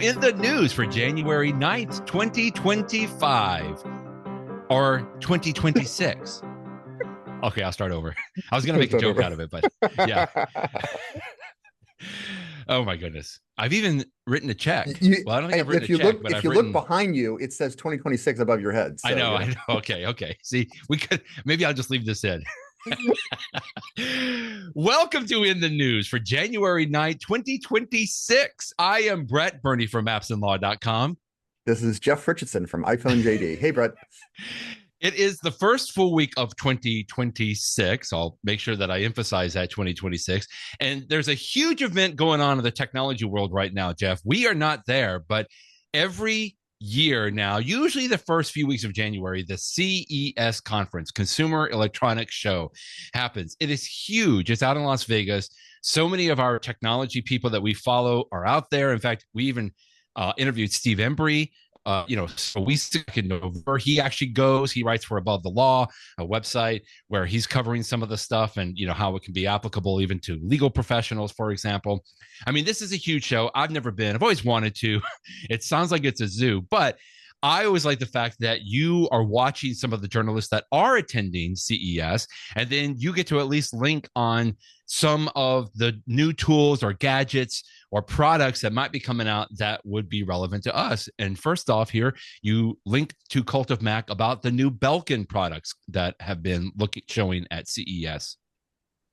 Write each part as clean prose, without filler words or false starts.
In the News for January 9th, 2025 or 2026. Okay, I'll start over. I was going to make a joke out of it, but yeah. Oh my goodness. I've even written a check. Well, I don't think I've written a check, but if you look behind you, it says 2026 above your head. So, I know. Okay. See, maybe I'll just leave this in. Welcome to In the News for January 9th, 2026. I am Brett Burney from appsandlaw.com. This is Jeff Richardson from iPhone JD. Hey, Brett. It is the first full week of 2026. I'll make sure that I emphasize that 2026. And there's a huge event going on in the technology world right now, Jeff. We are not there, but every year now, usually the first few weeks of January, the CES conference, Consumer Electronics Show, happens. It is huge. It's out in Las Vegas. So many of our technology people that we follow are out there. In fact, we even interviewed Steve Embry. So we in November, he actually goes, he writes for Above the Law, a website where he's covering some of the stuff and, how it can be applicable even to legal professionals, for example. I mean, this is a huge show. I've never been. I've always wanted to. It sounds like it's a zoo, but I always like the fact that you are watching some of the journalists that are attending CES, and then you get to at least link on some of the new tools or gadgets or products that might be coming out that would be relevant to us. And first off here, you link to Cult of Mac about the new Belkin products that have been showing at CES.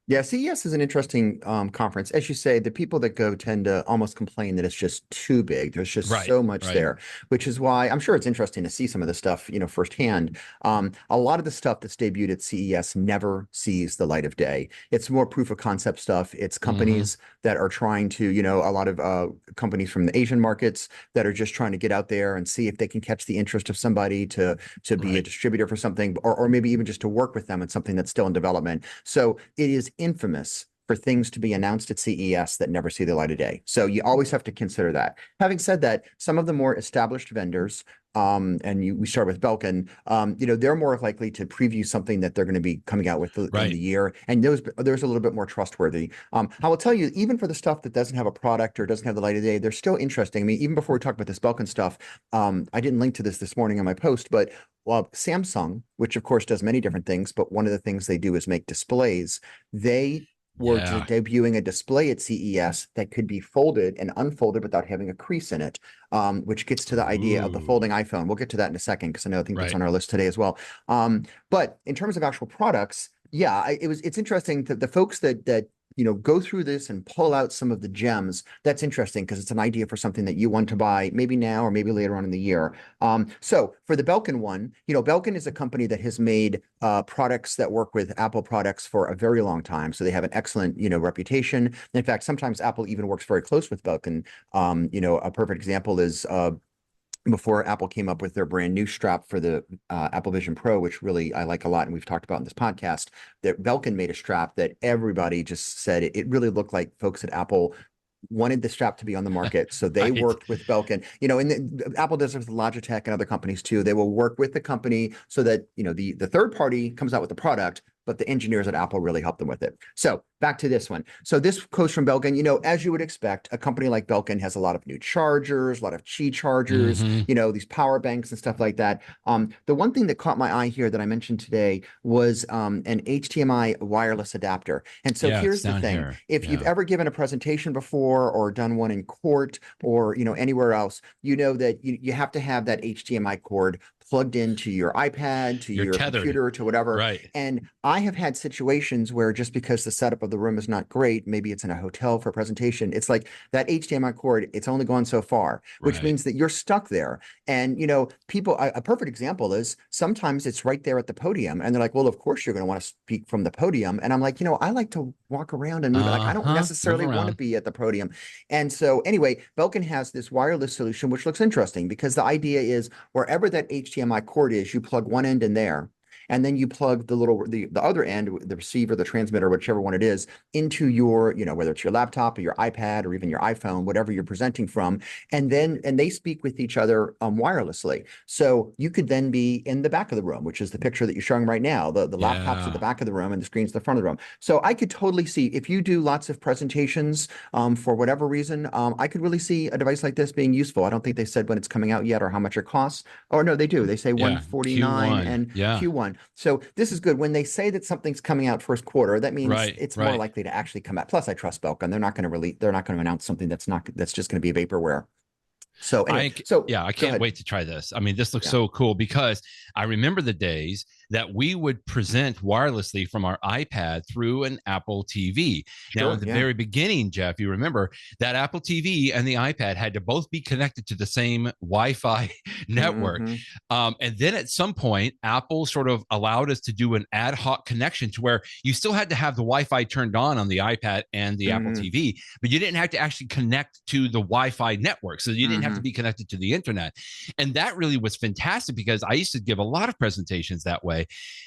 Yeah, CES is an interesting conference. As you say, the people that go tend to almost complain that it's just too big. There's just so much there, which is why I'm sure it's interesting to see some of the stuff, firsthand. A lot of the stuff that's debuted at CES never sees the light of day. It's more proof of concept stuff. It's companies that are trying to, a lot of companies from the Asian markets that are just trying to get out there and see if they can catch the interest of somebody to be a distributor for something, or maybe even just to work with them on something that's still in development. So it is infamous for things to be announced at CES that never see the light of day. So you always have to consider that. Having said that, some of the more established vendors, we start with Belkin, they're more likely to preview something that they're going to be coming out with in the year. And there's a little bit more trustworthy. I will tell you, even for the stuff that doesn't have a product or doesn't have the light of day, they're still interesting. I mean, even before we talk about this Belkin stuff, I didn't link to this morning on my post, but Samsung, which of course does many different things, but one of the things they do is make displays. They were debuting a display at CES that could be folded and unfolded without having a crease in it, which gets to the idea of the folding iPhone. We'll get to that in a second because I think that's on our list today as well. But in terms of actual products, it's interesting that the folks that go through this and pull out some of the gems. That's interesting because it's an idea for something that you want to buy maybe now or maybe later on in the year. So for the Belkin one, Belkin is a company that has made products that work with Apple products for a very long time. So they have an excellent, reputation. In fact, sometimes Apple even works very close with Belkin. A perfect example is before Apple came up with their brand new strap for the Apple Vision Pro, which really I like a lot, and we've talked about in this podcast, that Belkin made a strap that everybody just said it really looked like folks at Apple wanted the strap to be on the market. So they worked with Belkin, and Apple does it with Logitech and other companies too. They will work with the company so that, the third party comes out with the product, but the engineers at Apple really help them with it. So back to this one. So this quote from Belkin, as you would expect, a company like Belkin has a lot of new chargers, a lot of Qi chargers, these power banks and stuff like that. The one thing that caught my eye here that I mentioned today was an HDMI wireless adapter. And so here's the thing. If you've ever given a presentation before or done one in court or, anywhere else, that you have to have that HDMI cord plugged into your iPad, to your computer, to whatever. Right. And I have had situations where just because the setup of the room is not great, maybe it's in a hotel for a presentation, it's like that HDMI cord, it's only gone so far, which means that you're stuck there. And, people, a perfect example is sometimes it's right there at the podium and they're like, well, of course you're going to want to speak from the podium. And I'm like, I like to walk around and move. Like, I don't necessarily want to be at the podium. And so anyway, Belkin has this wireless solution, which looks interesting because the idea is wherever that HDMI cord is, you plug one end in there. and then you plug the other end, the receiver, the transmitter, whichever one it is, into your, whether it's your laptop or your iPad or even your iPhone, whatever you're presenting from, and they speak with each other wirelessly. So you could then be in the back of the room, which is the picture that you're showing right now. The laptop's at the back of the room and the screen's at the front of the room. So I could totally see, if you do lots of presentations for whatever reason, I could really see a device like this being useful. I don't think they said when it's coming out yet or how much it costs. Or no, they do. They say 149 Q1. and Q1. So this is good. When they say that something's coming out first quarter, that means it's more likely to actually come out. Plus, I trust Belkin. They're not going to announce something that's just going to be vaporware. So anyway, I can't wait to try this. I mean, this looks so cool, because I remember the days that we would present wirelessly from our iPad through an Apple TV. Now, in the very beginning, Jeff, you remember that Apple TV and the iPad had to both be connected to the same Wi-Fi network. And then at some point, Apple sort of allowed us to do an ad hoc connection to where you still had to have the Wi-Fi turned on the iPad and the Apple TV, but you didn't have to actually connect to the Wi-Fi network. So you didn't have to be connected to the internet. And that really was fantastic, because I used to give a lot of presentations that way.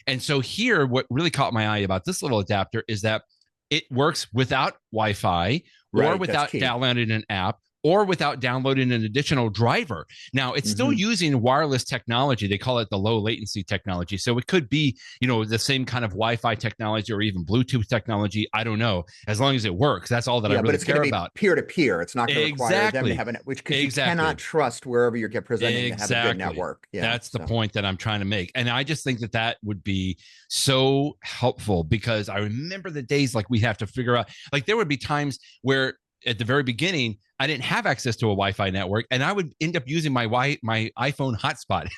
And so here, what really caught my eye about this little adapter is that it works without Wi-Fi or without downloading an app or without downloading an additional driver. Now, it's still using wireless technology. They call it the low latency technology. So it could be, the same kind of Wi-Fi technology or even Bluetooth technology. I don't know. As long as it works, that's all that I really care about. Peer-to-peer. It's not going to require them to have you cannot trust wherever you get presenting to have a good network. Yeah, that's the point that I'm trying to make. And I just think that would be so helpful, because I remember the days like we have to figure out, like there would be times where at the very beginning, I didn't have access to a Wi-Fi network, and I would end up using my iPhone hotspot,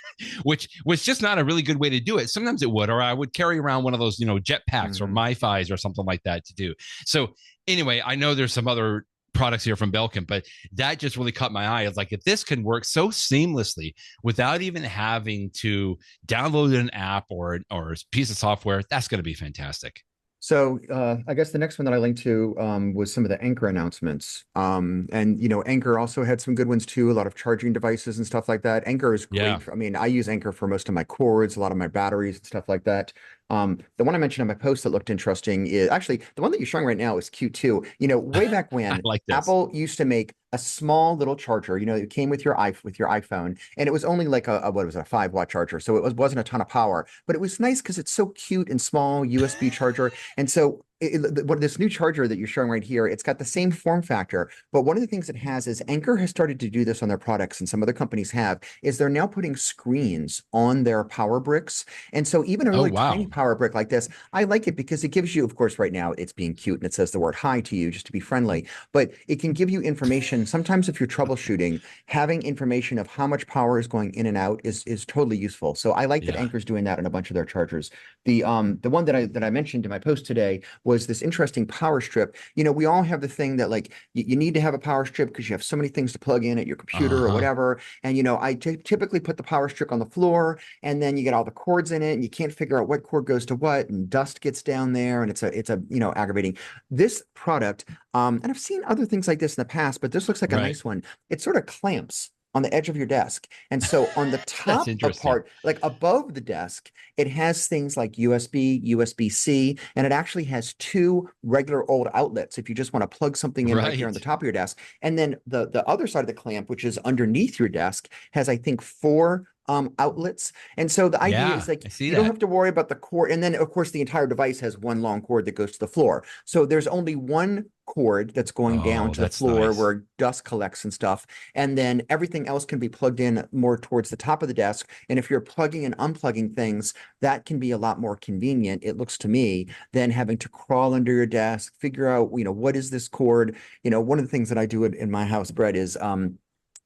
which was just not a really good way to do it. Sometimes it would, or I would carry around one of those, jetpacks or MiFis or something like that to do. So anyway, I know there's some other products here from Belkin, but that just really caught my eye. It's like, if this can work so seamlessly without even having to download an app or a piece of software, that's going to be fantastic. So I guess the next one that I linked to was some of the Anker announcements. And, Anker also had some good ones too, a lot of charging devices and stuff like that. Anker is great. Yeah. I mean, I use Anker for most of my cords, a lot of my batteries and stuff like that. The one I mentioned on my post that looked interesting is actually the one that you're showing right now is cute too. Way back when Apple used to make a small little charger, it came with your iPhone, and it was only like a 5-watt charger. So it wasn't a ton of power, but it was nice because it's so cute and small, USB charger. And so this new charger that you're showing right here, it's got the same form factor, but one of the things it has is Anker has started to do this on their products, and some other companies have, is they're now putting screens on their power bricks. And so even a really tiny power brick like this, I like it because it gives you, of course, right now it's being cute and it says the word hi to you just to be friendly, but it can give you information. Sometimes if you're troubleshooting, having information of how much power is going in and out is totally useful. So I like that Anker's doing that on a bunch of their chargers. The one that I mentioned in my post today was this interesting power strip. We all have the thing that like you need to have a power strip because you have so many things to plug in at your computer or whatever. And I typically put the power strip on the floor, and then you get all the cords in it, and you can't figure out what cord goes to what, and dust gets down there, and it's aggravating. This product, and I've seen other things like this in the past, but this looks like a nice one. It sort of clamps on the edge of your desk. And so on the top part, like above the desk, it has things like USB, USB-C, and it actually has 2 regular old outlets if you just want to plug something in right here on the top of your desk. And then the other side of the clamp, which is underneath your desk, has, I think, 4 outlets. And so the idea is like you don't have to worry about the cord. And then of course the entire device has one long cord that goes to the floor. So there's only one cord that's going down to the floor where dust collects and stuff. And then everything else can be plugged in more towards the top of the desk. And if you're plugging and unplugging things, that can be a lot more convenient, it looks to me, than having to crawl under your desk, figure out, what is this cord? One of the things that I do in my house, Brett, is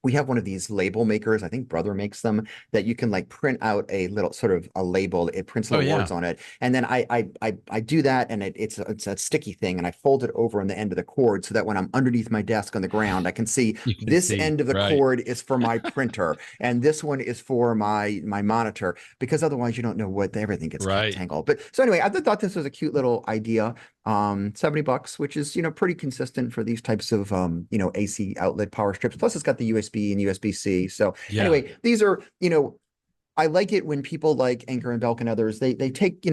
we have one of these label makers, I think Brother makes them, that you can like print out a little sort of a label. It prints little words on it. And then I do that, and it's a sticky thing, and I fold it over on the end of the cord so that when I'm underneath my desk on the ground, I can see this end of the cord is for my printer and this one is for my monitor, because otherwise you don't know what everything gets tangled. But so anyway, I thought this was a cute little idea. $70, which is, pretty consistent for these types of, AC outlet power strips. Plus it's got the USB and USB-C. So anyway, these are, I like it when people like Anker and Belkin and others, they take,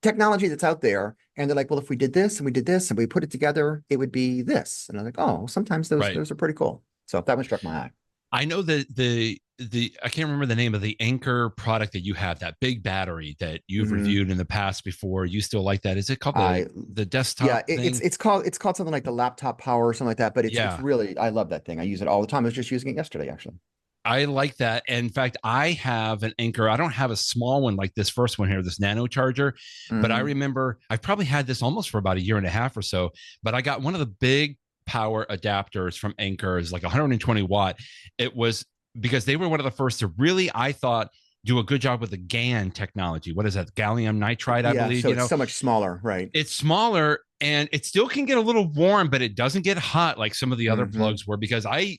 technology that's out there and they're like, well, if we did this and we did this and we put it together, it would be this. And I'm like, oh, sometimes Right. those are pretty cool. So that one struck my eye. I know that the I can't remember the name of the Anker product that you have, that big battery that you've Mhm. reviewed in the past before. You still like that? Is it called I the Yeah, desktop thing? it's called something like the laptop power or something like that, but it's Yeah. really, I love that thing. I use it all the time. I was just using it yesterday, actually. I like that. And in fact, I have an Anker. I don't have a small one like this first one here, this nano charger, but I Hmm. remember I've probably had this almost for about a year and a half or so. But I got one of the big power adapters from Anker, is like 120 watt. It was because they were one of the first to really, I thought, do a good job with the GaN technology. What is that? Gallium nitride, I Yeah, believe, so it's so much smaller, right? it's smaller and it still can get a little warm, but it doesn't get hot like some of the other Hmm. plugs were, because I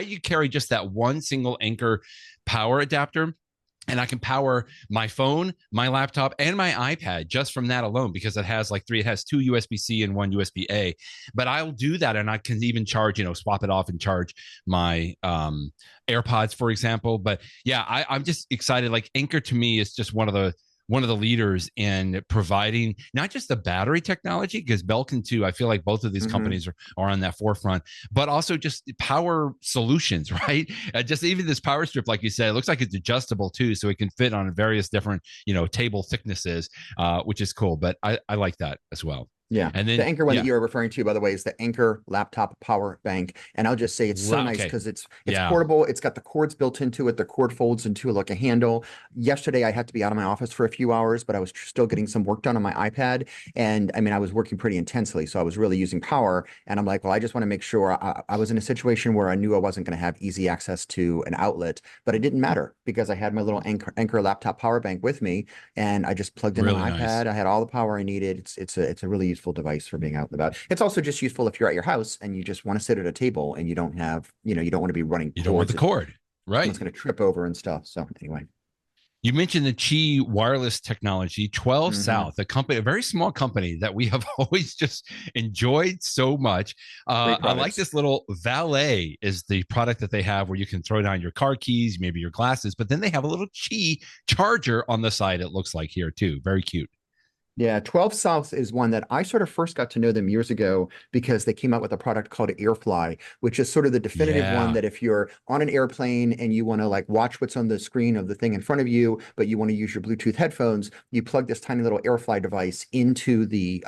you carry just that one single Anker power adapter, and I can power my phone, my laptop, and my iPad just from that alone, because it has two USB-C and one USB-A. But I'll do that, and I can even charge, swap it off and charge my AirPods, for example. But yeah, I'm just excited. Like Anker to me is just one of the leaders in providing not just the battery technology, because Belkin too, I feel like both of these Hmm. companies are on that forefront, but also just power solutions, right? Just even this power strip, like you said, it looks like it's adjustable too, so it can fit on various different, table thicknesses, which is cool. But I like that as well. Yeah. And The then, Anker one that yeah, you're referring to, by the way, is the Anker laptop power bank. And I'll just say it's so nice okay, because it's yeah, portable. It's got the cords built into it. The cord folds into like a handle. Yesterday I had to be out of my office for a few hours, but I was still getting some work done on my iPad. And I mean, I was working pretty intensely, so I was really using power. And I'm like, well, I just want to make sure I was in a situation where I knew I wasn't going to have easy access to an outlet, but it didn't matter because I had my little Anker laptop power bank with me, and I just plugged into really my nice. iPad. I had all the power I needed. It's a really useful device for being out and about. It's also just useful if you're at your house and you just want to sit at a table and you don't have, you don't want to be running You don't want cords the that cord, right? someone's going to trip over and stuff. So anyway. You mentioned the Qi wireless technology, 12 Hmm. South, a company, a very small company that we have always just enjoyed so much. Great I like products. this little Valet is the product that they have, where you can throw down your car keys, maybe your glasses, but then they have a little Qi charger on the side, it looks like here too. Very cute. Yeah, 12 South is one that I sort of first got to know them years ago because they came out with a product called AirFly, which is sort of the definitive one Yeah. that if you're on an airplane and you want to like watch what's on the screen of the thing in front of you, but you want to use your Bluetooth headphones, you plug this tiny little AirFly device into the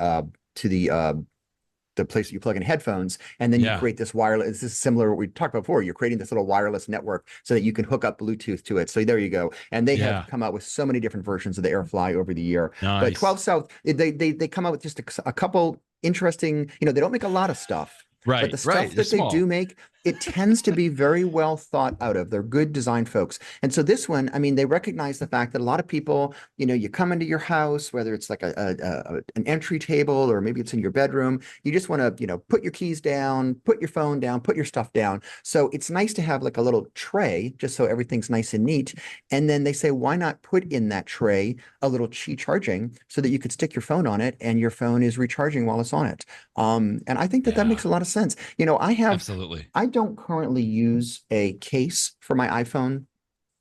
place that you plug in headphones, and then you Yeah. create this wireless. This is similar to what we talked about before. You're creating this little wireless network so that you can hook up Bluetooth to it. So there you go. And they have Yeah. come out with so many different versions of the AirFly over the year. But Nice. 12 South, they come out with just a couple interesting. They don't make a lot of stuff. But Right. the Right. stuff They're that they do small. make, it tends to be very well thought out of. They're good design folks. And so this one, I mean, they recognize the fact that a lot of people, you come into your house, whether it's like an entry table or maybe it's in your bedroom, you just want to, put your keys down, put your phone down, put your stuff down. So it's nice to have like a little tray just so everything's nice and neat. And then they say, why not put in that tray a little Qi charging so that you could stick your phone on it and your phone is recharging while it's on it. And I think that that makes Yeah. a lot of sense. Absolutely. I don't currently use a case for my iPhone,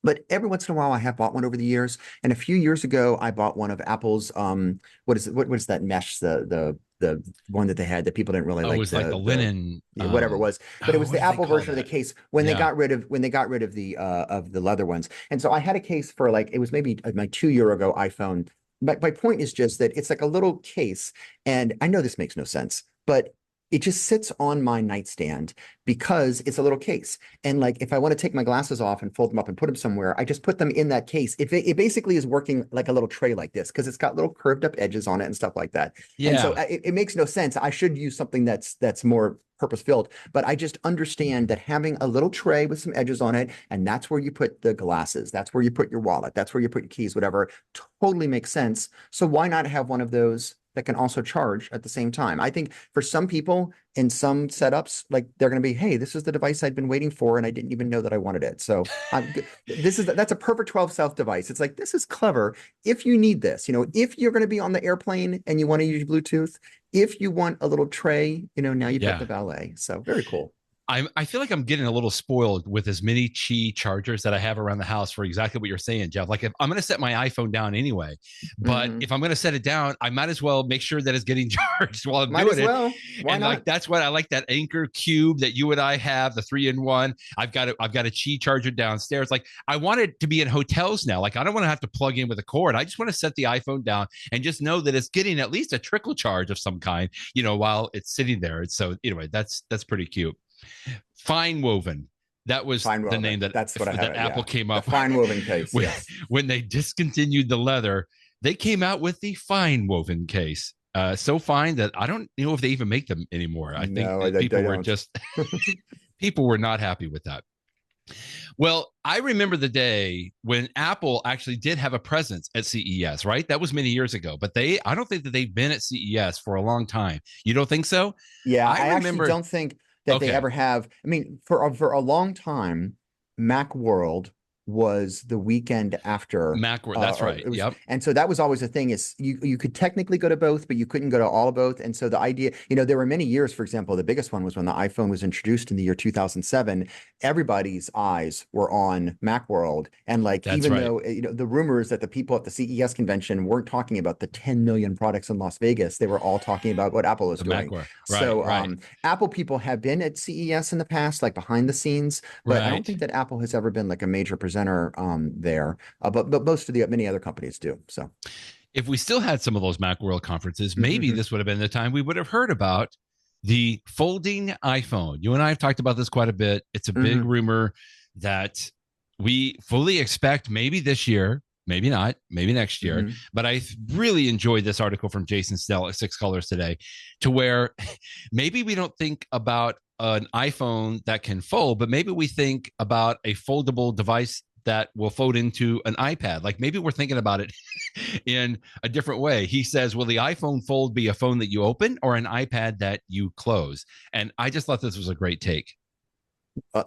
but every once in a while I have bought one over the years. And a few years ago, I bought one of Apple's, what is it? What is that mesh? The one that they had that people didn't really Oh, it like was like the linen. yeah, whatever it was, but it was What the do they Apple call version of the that? case Yeah. when they got rid of the leather ones. And so I had a case for like it was maybe my 2 year ago iPhone. My point is just that it's like a little case, and I know this makes no sense, but it just sits on my nightstand because it's a little case. And like if I want to take my glasses off and fold them up and put them somewhere, I just put them in that case. It basically is working like a little tray like this because it's got little curved up edges on it and stuff like that. And so Yeah. it makes no sense. I should use something that's more purpose filled, but I just understand that having a little tray with some edges on it, and that's where you put the glasses, that's where you put your wallet, that's where you put your keys, whatever, totally makes sense. So why not have one of those that can also charge at the same time? I think for some people in some setups, like they're going to be, hey, this is the device I'd been waiting for, and I didn't even know that I wanted it. So that's a perfect 12 South device. It's like this is clever if you need this. If you're going to be on the airplane and you want to use Bluetooth, if you want a little tray, now you've got the Yeah. Valet. So very cool. I feel like I'm getting a little spoiled with as many Qi chargers that I have around the house for exactly what you're saying, Jeff. Like if I'm going to set my iPhone down anyway, but if I'm going to set it down, I might as well make sure that it's getting charged while I'm Might doing as it. well. Why And not? like that's what I like, that Anker cube that you and I have, the 3-in-1. I've got a Qi charger downstairs. Like I want it to be in hotels now. Like I don't want to have to plug in with a cord. I just want to set the iPhone down and just know that it's getting at least a trickle charge of some kind, while it's sitting there. So anyway, that's pretty cute. Fine woven. That was Fine the woven. name That's what I have. that Apple came up the fine woven case. when, Yes. when they discontinued the leather. They came out with the fine woven case. So fine that I don't know if they even make them anymore. I think people were just people were not happy with that. Well, I remember the day when Apple actually did have a presence at CES, right? That was many years ago, but I don't think that they've been at CES for a long time. You don't think so? Yeah, I actually don't think that they ever have. I mean, for a long time, Macworld was the weekend after Macworld. That's right. Yep. And so that was always the thing, is you could technically go to both, but you couldn't go to all of both. And so the idea, there were many years, for example, the biggest one was when the iPhone was introduced in the year 2007, everybody's eyes were on Macworld. And like, though, the rumors that the people at the CES convention weren't talking about the 10 million products in Las Vegas, they were all talking about what Apple was doing. Right. Apple people have been at CES in the past, like behind the scenes, but I don't think that Apple has ever been like a major presenter there, but most of the many other companies do. So if we still had some of those Macworld conferences, maybe this would have been the time we would have heard about the folding iPhone. You and I have talked about this quite a bit. It's a big rumor that we fully expect maybe this year, maybe not, maybe next year. But I really enjoyed this article from Jason Snell at 6 Colors today, to where maybe we don't think about an iPhone that can fold, but maybe we think about a foldable device that will fold into an iPad. Like maybe we're thinking about it in a different way. He says, will the iPhone Fold be a phone that you open or an iPad that you close? And I just thought this was a great take.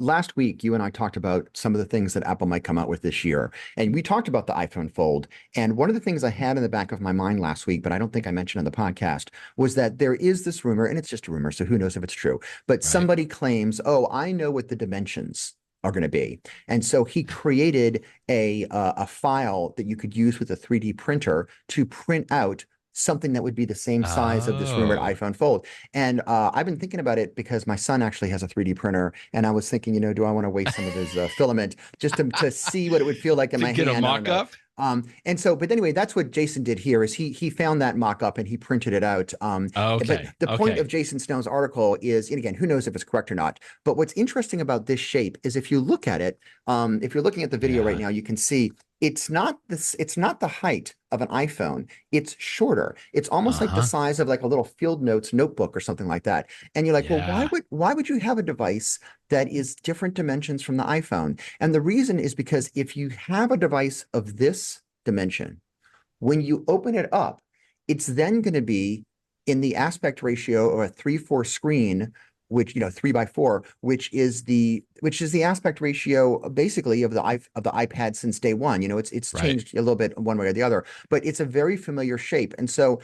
Last week, you and I talked about some of the things that Apple might come out with this year. And we talked about the iPhone Fold. And one of the things I had in the back of my mind last week, but I don't think I mentioned on the podcast, was that there is this rumor, and it's just a rumor, so who knows if it's true, but somebody claims, oh, I know what the dimensions are going to be. And so he created a file that you could use with a 3D printer to print out something that would be the same size of this rumored iPhone Fold. And I've been thinking about it because my son actually has a 3D printer, and I was thinking, do I want to waste some of his filament just to see what it would feel like in my hand? Get a mock-up? And so, but anyway, that's what Jason did here, is he found that mock-up and he printed it out. But the point of Jason Snell's article is, and again, who knows if it's correct or not, but what's interesting about this shape is if you look at it, if you're looking at the video right now, you can see it's not the height of an iPhone. It's shorter. It's almost like the size of like a little field notes notebook or something like that. And you're like, well, why would you have a device that is different dimensions from the iPhone? And the reason is because if you have a device of this dimension, when you open it up, it's then going to be in the aspect ratio of a 3:4 screen, which 3:4, which is the aspect ratio basically of the iPad since day one. It's changed a little bit one way or the other, but it's a very familiar shape. And so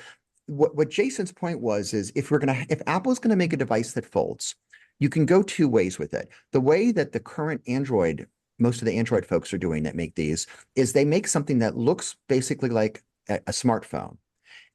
what Jason's point is if Apple's gonna make a device that folds, you can go two ways with it. The way that the current most of the Android folks are doing that make these is they make something that looks basically like a smartphone,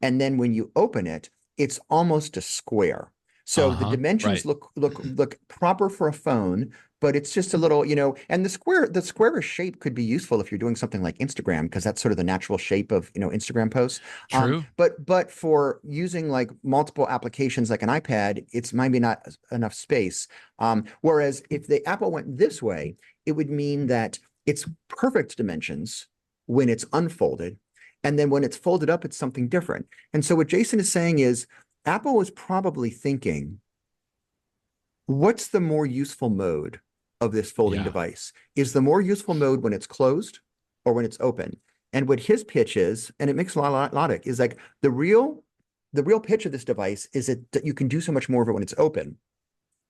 and then when you open it, it's almost a square. So the dimensions look proper for a phone, but it's just a little, and the squarish shape could be useful if you're doing something like Instagram, because that's sort of the natural shape of, Instagram posts. True. But for using like multiple applications like an iPad, it's maybe not enough space. Whereas if the Apple went this way, it would mean that it's perfect dimensions when it's unfolded, and then when it's folded up, it's something different. And so what Jason is saying is, Apple was probably thinking, what's the more useful mode of this folding device? Is the more useful mode when it's closed or when it's open? And what his pitch is, and it makes a lot of logic, is like the real pitch of this device is that you can do so much more of it when it's open,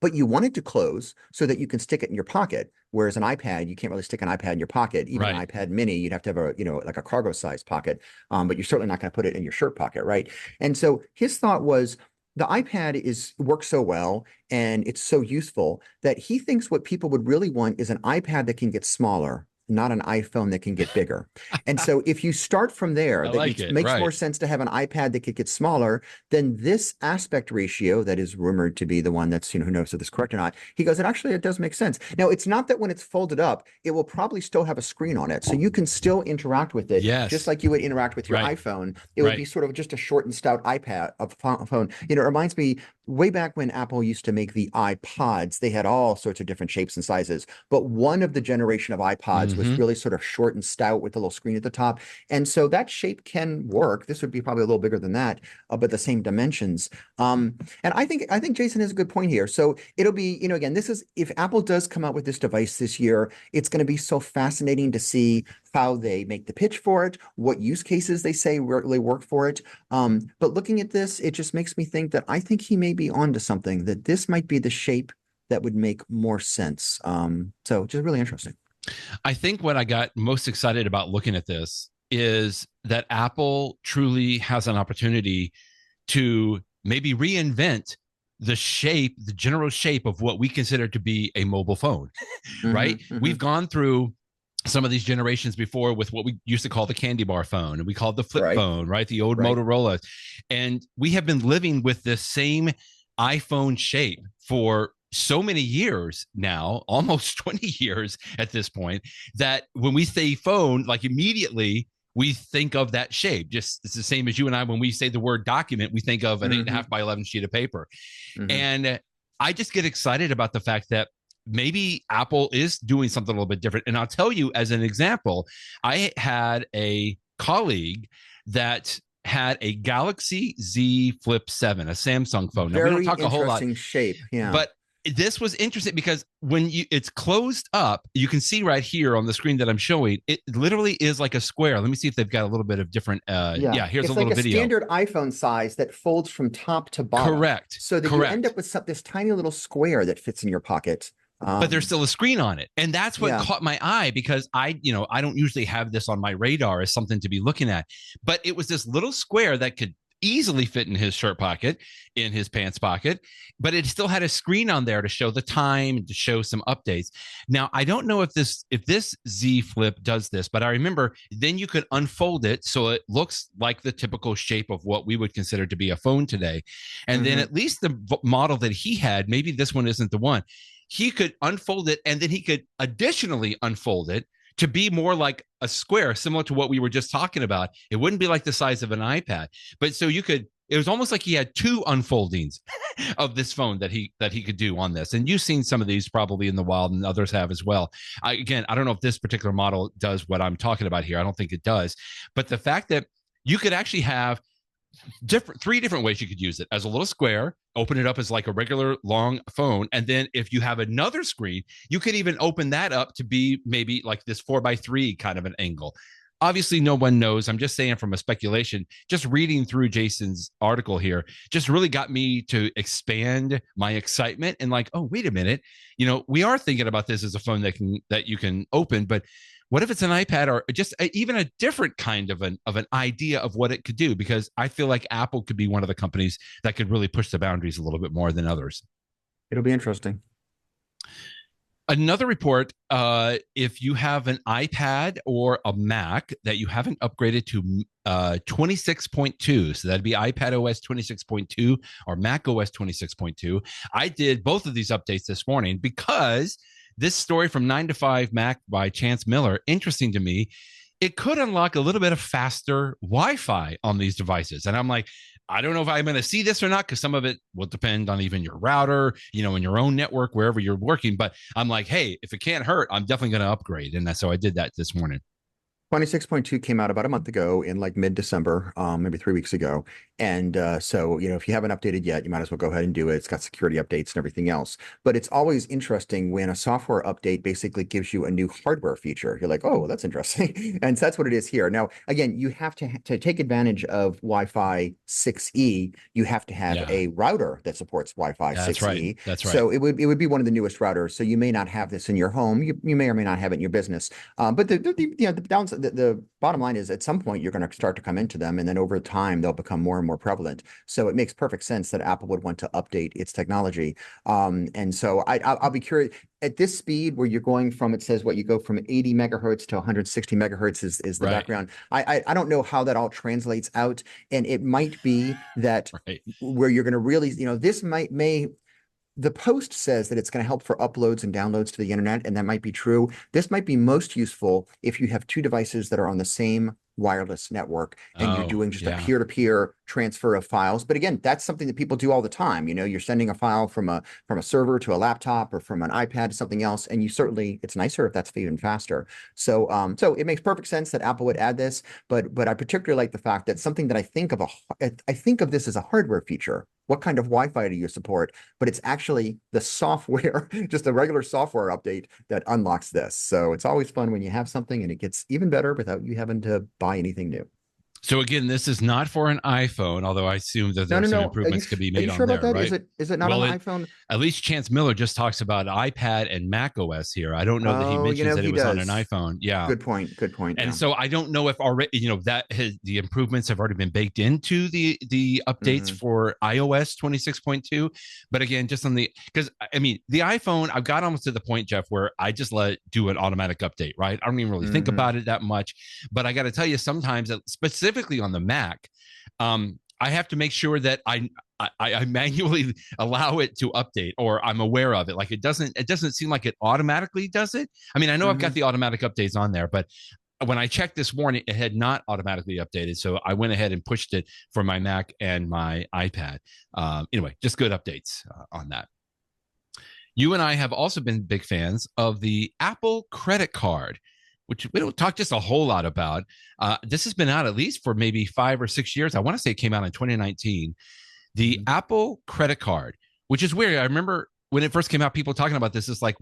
but you want it to close so that you can stick it in your pocket. Whereas an iPad, you can't really stick an iPad in your pocket. Even an iPad mini, you'd have to have like a cargo size pocket, but you're certainly not going to put it in your shirt pocket, right? And so his thought was, the iPad works so well and it's so useful that he thinks what people would really want is an iPad that can get smaller, not an iPhone that can get bigger. And so if you start from there, I that like it it. makes more Right. sense to have an iPad that could get smaller, then this aspect ratio that is rumored to be the one that's, who knows if this is correct or not, he goes, it does make sense. Now, it's not that when it's folded up, it will probably still have a screen on it. So you can still interact with it just Yes. like you would interact with your Right. iPhone. It would be Right. sort of just a short and stout iPad, a phone. It reminds me way back when Apple used to make the iPods, they had all sorts of different shapes and sizes. But one of the generation of iPods was Hmm. really sort of short and stout with a little screen at the top. And so that shape can work. This would be probably a little bigger than that, but the same dimensions. And I think Jason has a good point here. So it'll be, again, this is if Apple does come out with this device this year, it's going to be so fascinating to see how they make the pitch for it, what use cases they say really work for it. But looking at this, it just makes me think that I think he may be onto something, that this might be the shape that would make more sense. So just really interesting. I think what I got most excited about looking at this is that Apple truly has an opportunity to maybe reinvent the general shape of what we consider to be a mobile phone, right? We've gone through some of these generations before with what we used to call the candy bar phone, and we called the flip Right, phone, right? The old right. Motorola. And we have been living with this same iPhone shape for so many years now, almost 20 years at this point, that when we say phone, like immediately we think of that shape. Just it's the same as you and I, when we say the word document, we think of an 8.5 by 11 sheet of paper. And I just get excited about the fact that maybe Apple is doing something a little bit different. And I'll tell you, as an example, I had a colleague that had a Galaxy Z Flip 7, a Samsung phone. Now, we don't Very talk a whole lot, interesting shape. Yeah. but this was interesting because when it's closed up, you can see right here on the screen that I'm showing, it literally is like a square. Let me see if they've got a little bit of different. Yeah, Here's a it's like little a video. standard iPhone size that folds from top to bottom, Correct. so that you end Correct. up with this tiny little square that fits in your pocket. But there's still a screen on it. And that's what Yeah. caught my eye because I don't usually have this on my radar as something to be looking at. But it was this little square that could easily fit in his shirt pocket, in his pants pocket, but it still had a screen on there to show the time and to show some updates. Now, I don't know if this Z Flip does this, but I remember then you could unfold it so it looks like the typical shape of what we would consider to be a phone today. And then at least the model that he had, maybe this one isn't the one, he could unfold it and then he could additionally unfold it to be more like a square, similar to what we were just talking about. It wouldn't be like the size of an iPad, but so it was almost like he had two unfoldings of this phone that he could do on this. And you've seen some of these probably in the wild, and others have as well. I don't know if this particular model does what I'm talking about here. I don't think it does, but the fact that you could actually have three different ways you could use it: as a little square, open it up as like a regular long phone, and then if you have another screen, you could even open that up to be maybe like this 4:3 kind of an angle. Obviously no one knows. I'm just saying from a speculation. Just reading through Jason's article here just really got me to expand my excitement and like, oh, wait a minute, we are thinking about this as a phone that you can open, but what if it's an iPad or just even a different kind of an idea of what it could do? Because I feel like Apple could be one of the companies that could really push the boundaries a little bit more than others. It'll be interesting. Another report, if you have an iPad or a Mac that you haven't upgraded to 26.2, so that'd be iPadOS 26.2 or macOS 26.2. I did both of these updates this morning because this story from 9 to 5 Mac by Chance Miller, interesting to me. It could unlock a little bit of faster Wi-Fi on these devices. And I'm like, I don't know if I'm going to see this or not, because some of it will depend on even your router, in your own network, wherever you're working. But I'm like, hey, if it can't hurt, I'm definitely going to upgrade. And so I did that this morning. 26.2 came out about a month ago in like mid-December, maybe 3 weeks ago. And so, if you haven't updated yet, you might as well go ahead and do it. It's got security updates and everything else. But it's always interesting when a software update basically gives you a new hardware feature. You're like, oh, well, that's interesting. And so that's what it is here. Now, again, you have to take advantage of Wi-Fi 6E, you have to have a router that supports Wi-Fi 6E. That's right. That's right. So it would be one of the newest routers. So you may not have this in your home. You may or may not have it in your business. But the the bottom line is at some point you're going to start to come into them, and then over time they'll become more and more prevalent. So it makes perfect sense that Apple would want to update its technology. And so I'll be curious at this speed where you're going from, it says what you go from 80 megahertz to 160 megahertz is the background. I don't know how that all translates out, and it might be that where you're going to really, this may the post says that it's going to help for uploads and downloads to the internet, and that might be true. This might be most useful if you have two devices that are on the same wireless network and you're doing just a peer-to-peer transfer of files. But again, that's something that people do all the time. You're sending a file from a server to a laptop or from an iPad to something else, and it's nicer if that's even faster. So it makes perfect sense that Apple would add this, but I particularly like the fact that something that I think of this as a hardware feature. What kind of Wi-Fi do you support? But it's actually the software, just a regular software update that unlocks this. So it's always fun when you have something and it gets even better without you having to buy anything new. So again, this is not for an iPhone, although I assume that there's some improvements could be made on there, right? Is it not on the iPhone? At least Chance Miller just talks about iPad and macOS here. I don't know that he mentions that it was on an iPhone. Yeah. Good point. And so I don't know if already, the improvements have already been baked into the updates for iOS 26.2. But again, just on because the iPhone, I've got almost to the point, Jeff, where I just let it do an automatic update, right? I don't even really think about it that much. But I got to tell you, sometimes, specifically on the Mac, I have to make sure that I manually allow it to update, or I'm aware of it. Like it doesn't seem like it automatically does it. I mean, I know I've got the automatic updates on there, but when I checked this morning, it had not automatically updated. So I went ahead and pushed it for my Mac and my iPad. Anyway, just good updates on that. You and I have also been big fans of the Apple credit card, which we don't talk just a whole lot about. This has been out at least for maybe 5 or 6 years. I want to say it came out in 2019. The Apple credit card, which is weird. I remember when it first came out, people talking about this. It's like,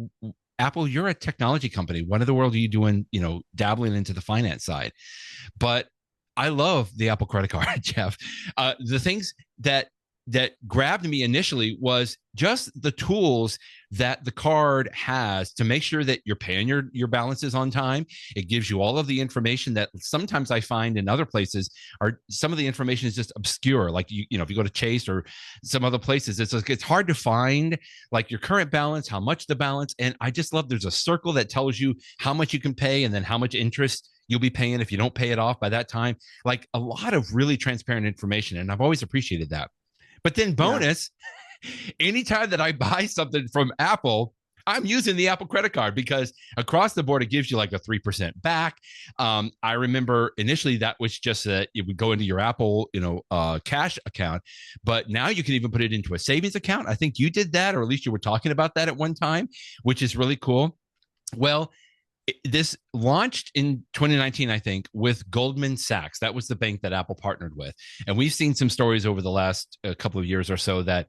Apple, you're a technology company. What in the world are you doing, dabbling into the finance side? But I love the Apple credit card, Jeff. The things that grabbed me initially was just the tools that the card has to make sure that you're paying your balances on time. It gives you all of the information that sometimes I find in other places some of the information is just obscure. Like if you go to Chase or some other places, it's hard to find like your current balance, how much the balance. And I just love there's a circle that tells you how much you can pay and then how much interest you'll be paying if you don't pay it off by that time. Like a lot of really transparent information. And I've always appreciated that. But then bonus, anytime that I buy something from Apple, I'm using the Apple credit card because across the board, it gives you like a 3% back. I remember initially that was just that it would go into your Apple, cash account, but now you can even put it into a savings account. I think you did that, or at least you were talking about that at one time, which is really cool. Well, this launched in 2019, I think, with Goldman Sachs. That was the bank that Apple partnered with. And we've seen some stories over the last couple of years or so that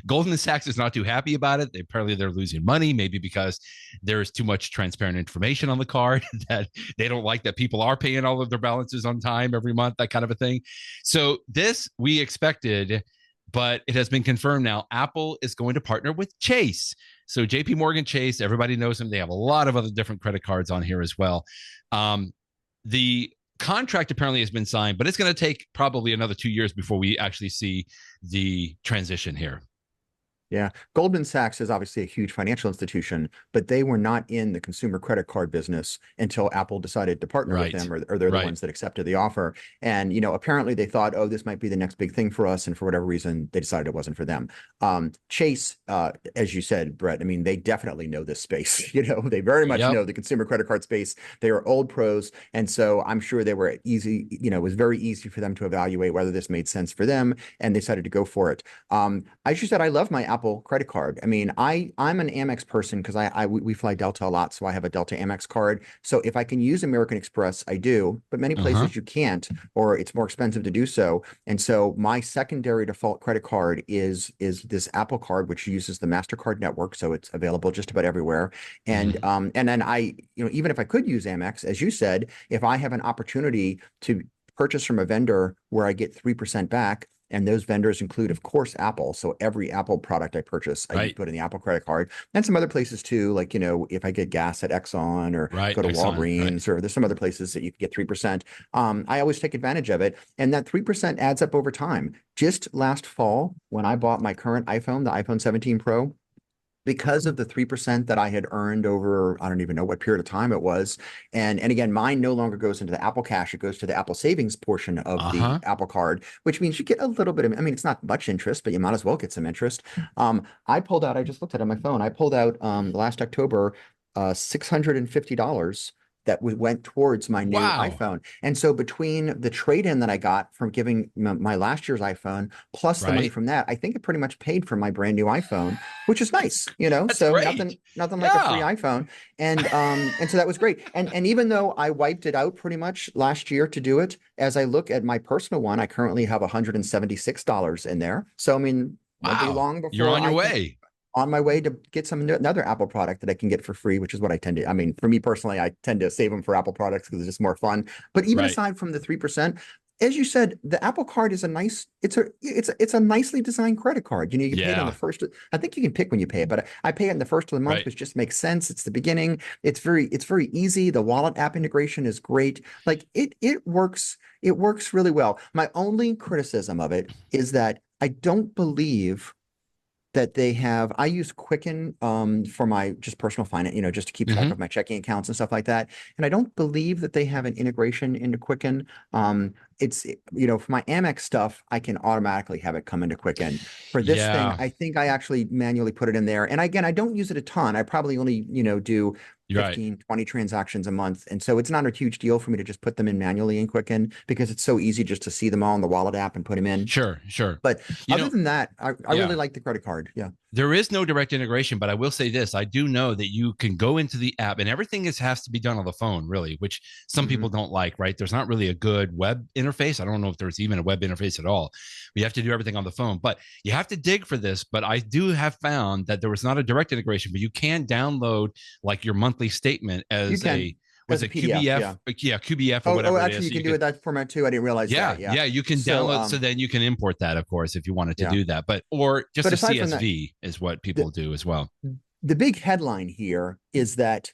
Goldman Sachs is not too happy about it. Apparently, they're losing money, maybe because there's too much transparent information on the card, that they don't like that people are paying all of their balances on time every month, that kind of a thing. So this we expected, but it has been confirmed now. Apple is going to partner with Chase. So JP Morgan Chase, everybody knows them. They have a lot of other different credit cards on here as well. The contract apparently has been signed, but it's going to take probably another 2 years before we actually see the transition here. Yeah. Goldman Sachs is obviously a huge financial institution, but they were not in the consumer credit card business until Apple decided to partner with them, or they're the ones that accepted the offer. And, apparently they thought, oh, this might be the next big thing for us. And for whatever reason, they decided it wasn't for them. Chase, as you said, Brett, they definitely know this space. They very much know the consumer credit card space. They are old pros. And so I'm sure they were easy, it was very easy for them to evaluate whether this made sense for them. And they decided to go for it. As you said, I love my Apple credit card. I'm an Amex person because we fly Delta a lot, so I have a Delta Amex card. So if I can use American Express, I do, but many places you can't, or it's more expensive to do so. And so my secondary default credit card is this Apple card, which uses the MasterCard network, so it's available just about everywhere. And then even if I could use Amex, as you said, if I have an opportunity to purchase from a vendor where I get 3% back, And those vendors include, of course, Apple. So every Apple product I purchase, I put in the Apple credit card, and some other places too. Like, if I get gas at Exxon or go to Walgreens, or there's some other places that you can get 3%. I always take advantage of it. And that 3% adds up over time. Just last fall, when I bought my current iPhone, the iPhone 17 Pro, because of the 3% that I had earned over, I don't even know what period of time it was. And again, mine no longer goes into the Apple Cash. It goes to the Apple Savings portion of the Apple Card, which means you get a little bit of, I mean, it's not much interest, but you might as well get some interest. I pulled out, I just looked at it on my phone. I pulled out last October, $650 that went towards my new iPhone. And so between the trade-in that I got from giving my last year's iPhone, plus the money from that, I think it pretty much paid for my brand new iPhone, which is nice, That's so great. nothing like a free iPhone. And so that was great. And even though I wiped it out pretty much last year to do it, as I look at my personal one, I currently have $176 in there. So I mean, won't be long before you're on your way. On my way to get another Apple product that I can get for free, which is what I tend to. I mean, for me personally, I tend to save them for Apple products because it's just more fun. But even aside from the 3%, as you said, the Apple Card is it's a nicely designed credit card. You can pay it on the first. I think you can pick when you pay it, but I pay it in the first of the month, which just makes sense. It's the beginning. It's very easy. The wallet app integration is great. Like it works. It works really well. My only criticism of it is that I don't believe that they have. I use Quicken for my just personal finance, just to keep track of my checking accounts and stuff like that. And I don't believe that they have an integration into Quicken. It's, for my Amex stuff, I can automatically have it come into Quicken. For this thing, I think I actually manually put it in there. And again, I don't use it a ton. I probably only, do 15, 20 transactions a month. And so it's not a huge deal for me to just put them in manually in Quicken because it's so easy just to see them all in the wallet app and put them in. Sure. But other than that, I really like the credit card. Yeah. There is no direct integration, but I will say this. I do know that you can go into the app and everything has to be done on the phone, really, which some people don't like, right? There's not really a good web interface. I don't know if there's even a web interface at all. You have to do everything on the phone, but you have to dig for this. But I do have found that there was not a direct integration, but you can download like your monthly statement as a PDF? QBF or whatever. Actually, you can do it that format too. I didn't realize that. Yeah, you can download. So then you can import that, of course, if you wanted to do that. Or just a CSV is what people do as well. The big headline here is that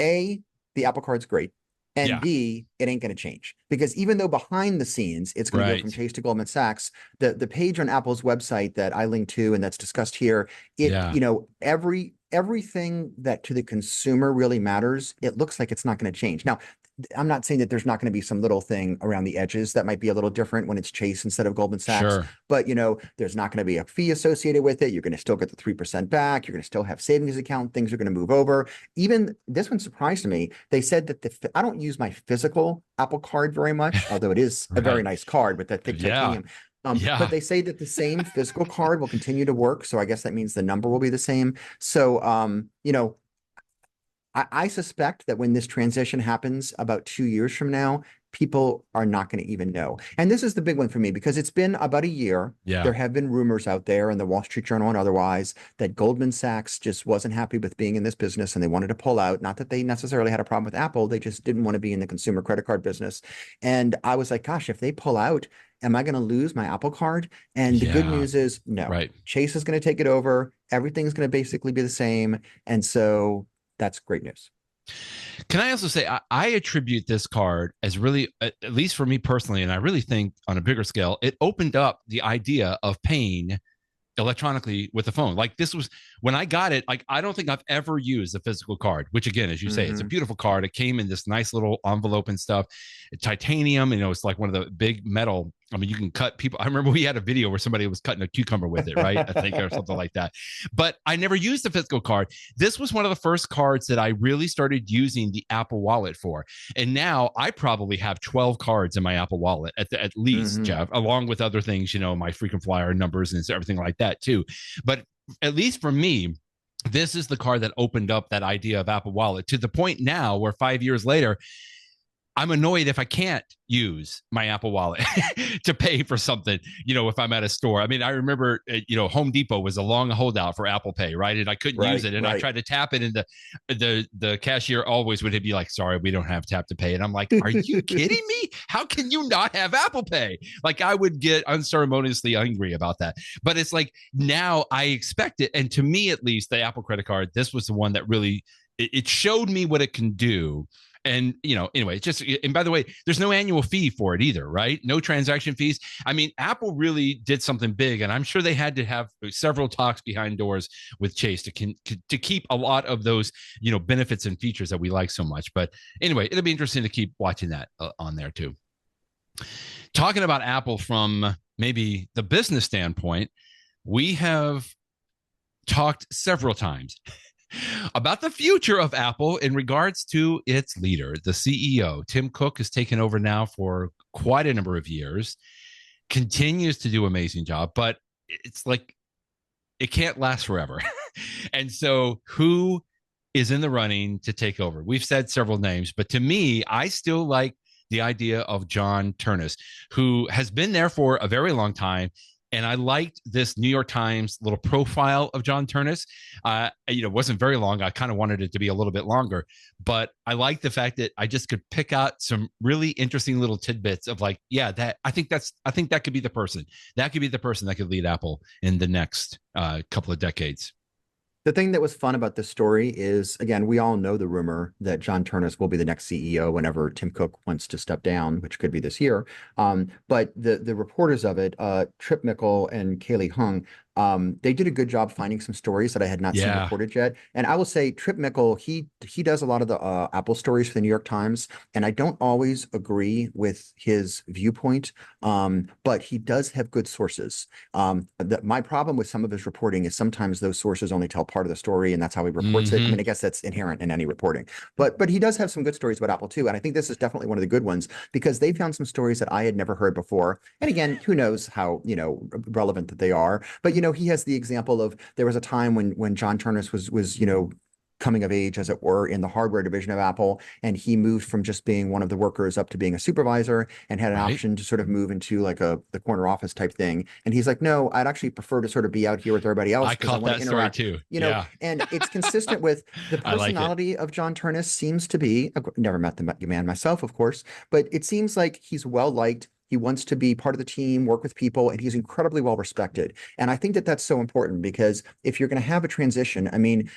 A, the Apple Card's great. And B, it ain't going to change because even though behind the scenes it's going to go from Chase to Goldman Sachs, the page on Apple's website that I linked to and that's discussed here, everything that to the consumer really matters, it looks like it's not going to change. Now, I'm not saying that there's not going to be some little thing around the edges that might be a little different when it's Chase instead of Goldman Sachs. But, there's not going to be a fee associated with it. You're going to still get the 3% back. You're going to still have savings account. Things are going to move over. Even this one surprised me. They said that I don't use my physical Apple Card very much, although it is a very nice card with that thick titanium. But they say that the same physical card will continue to work. So I guess that means the number will be the same. So, I suspect that when this transition happens about 2 years from now, people are not going to even know. And this is the big one for me because it's been about a year. There have been rumors out there in the Wall Street Journal and otherwise that Goldman Sachs just wasn't happy with being in this business and they wanted to pull out. Not that they necessarily had a problem with Apple. They just didn't want to be in the consumer credit card business. And I was like, gosh, if they pull out, am I going to lose my Apple Card? And the good news is no. Chase is going to take it over. Everything's going to basically be the same. And so that's great news. Can I also say I attribute this card as really, at least for me personally, and I really think on a bigger scale, it opened up the idea of paying electronically with the phone. Like this was when I got it, like I don't think I've ever used a physical card, which again, as you say, it's a beautiful card. It came in this nice little envelope and stuff. It's titanium, it's like one of the big metal. I mean, you can cut people. I remember we had a video where somebody was cutting a cucumber with it, right? I think, or something like that. But I never used a physical card. This was one of the first cards that I really started using the Apple Wallet for. And now I probably have 12 cards in my Apple Wallet at least, Jeff, along with other things, my frequent flyer numbers and everything like that too. But at least for me, this is the card that opened up that idea of Apple Wallet to the point now where 5 years later, I'm annoyed if I can't use my Apple Wallet to pay for something, if I'm at a store. I mean, I remember, Home Depot was a long holdout for Apple Pay, right? And I couldn't use it. And I tried to tap it, and the cashier always would be like, sorry, we don't have tap to pay. And I'm like, are you kidding me? How can you not have Apple Pay? Like, I would get unceremoniously angry about that. But it's like, now I expect it. And to me, at least, the Apple credit card, this was the one that really, it showed me what it can do. And, anyway, and by the way, there's no annual fee for it either, right? No transaction fees. I mean, Apple really did something big, and I'm sure they had to have several talks behind doors with Chase to keep a lot of those, benefits and features that we like so much. But anyway, it'll be interesting to keep watching that on there too. Talking about Apple from maybe the business standpoint, we have talked several times about the future of Apple in regards to its leader, the CEO. Tim Cook has taken over now for quite a number of years, continues to do an amazing job, but it's like it can't last forever. And so who is in the running to take over? We've said several names, but to me, I still like the idea of John Ternus, who has been there for a very long time. And I liked this New York Times little profile of John Ternus. It wasn't very long. I kind of wanted it to be a little bit longer, but I like the fact that I just could pick out some really interesting little tidbits of like, yeah, I think that could be the person. That could be the person that could lead Apple in the next couple of decades. The thing that was fun about this story is, again, we all know the rumor that John Ternus will be the next CEO whenever Tim Cook wants to step down, which could be this year. But the reporters of it, Trip Mickle and Kaylee Hung, they did a good job finding some stories that I had not seen reported yet. And I will say Trip Mickle, he does a lot of the Apple stories for the New York Times, and I don't always agree with his viewpoint, but he does have good sources. My problem with some of his reporting is sometimes those sources only tell part of the story, and that's how he reports it. I mean, I guess that's inherent in any reporting, but he does have some good stories about Apple too. And I think this is definitely one of the good ones because they found some stories that I had never heard before. And again, who knows how, relevant that they are, but he has the example of there was a time when John Ternus was coming of age, as it were, in the hardware division of Apple, and he moved from just being one of the workers up to being a supervisor, and had an option to sort of move into like the corner office type thing. And he's like, no, I'd actually prefer to sort of be out here with everybody else. I caught that story too. And it's consistent with the personality of John Ternus. Seems to be, I've never met the man myself, of course, but it seems like he's well liked. He wants to be part of the team, work with people, and he's incredibly well respected. And I think that that's so important because if you're going to have a transition, I mean,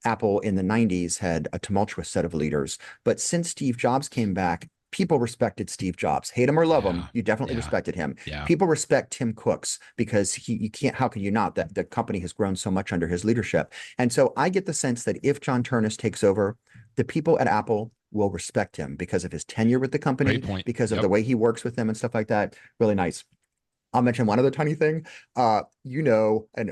Apple in the 90s had a tumultuous set of leaders, but since Steve Jobs came back, people respected Steve Jobs. Hate him or love him, you definitely respected him. People respect Tim Cook's because you can't, how can you not? That the company has grown so much under his leadership. And so I get the sense that if John Ternus takes over, the people at Apple will respect him because of his tenure with the company, because of the way he works with them and stuff like that. Really nice. I'll mention one other tiny thing. And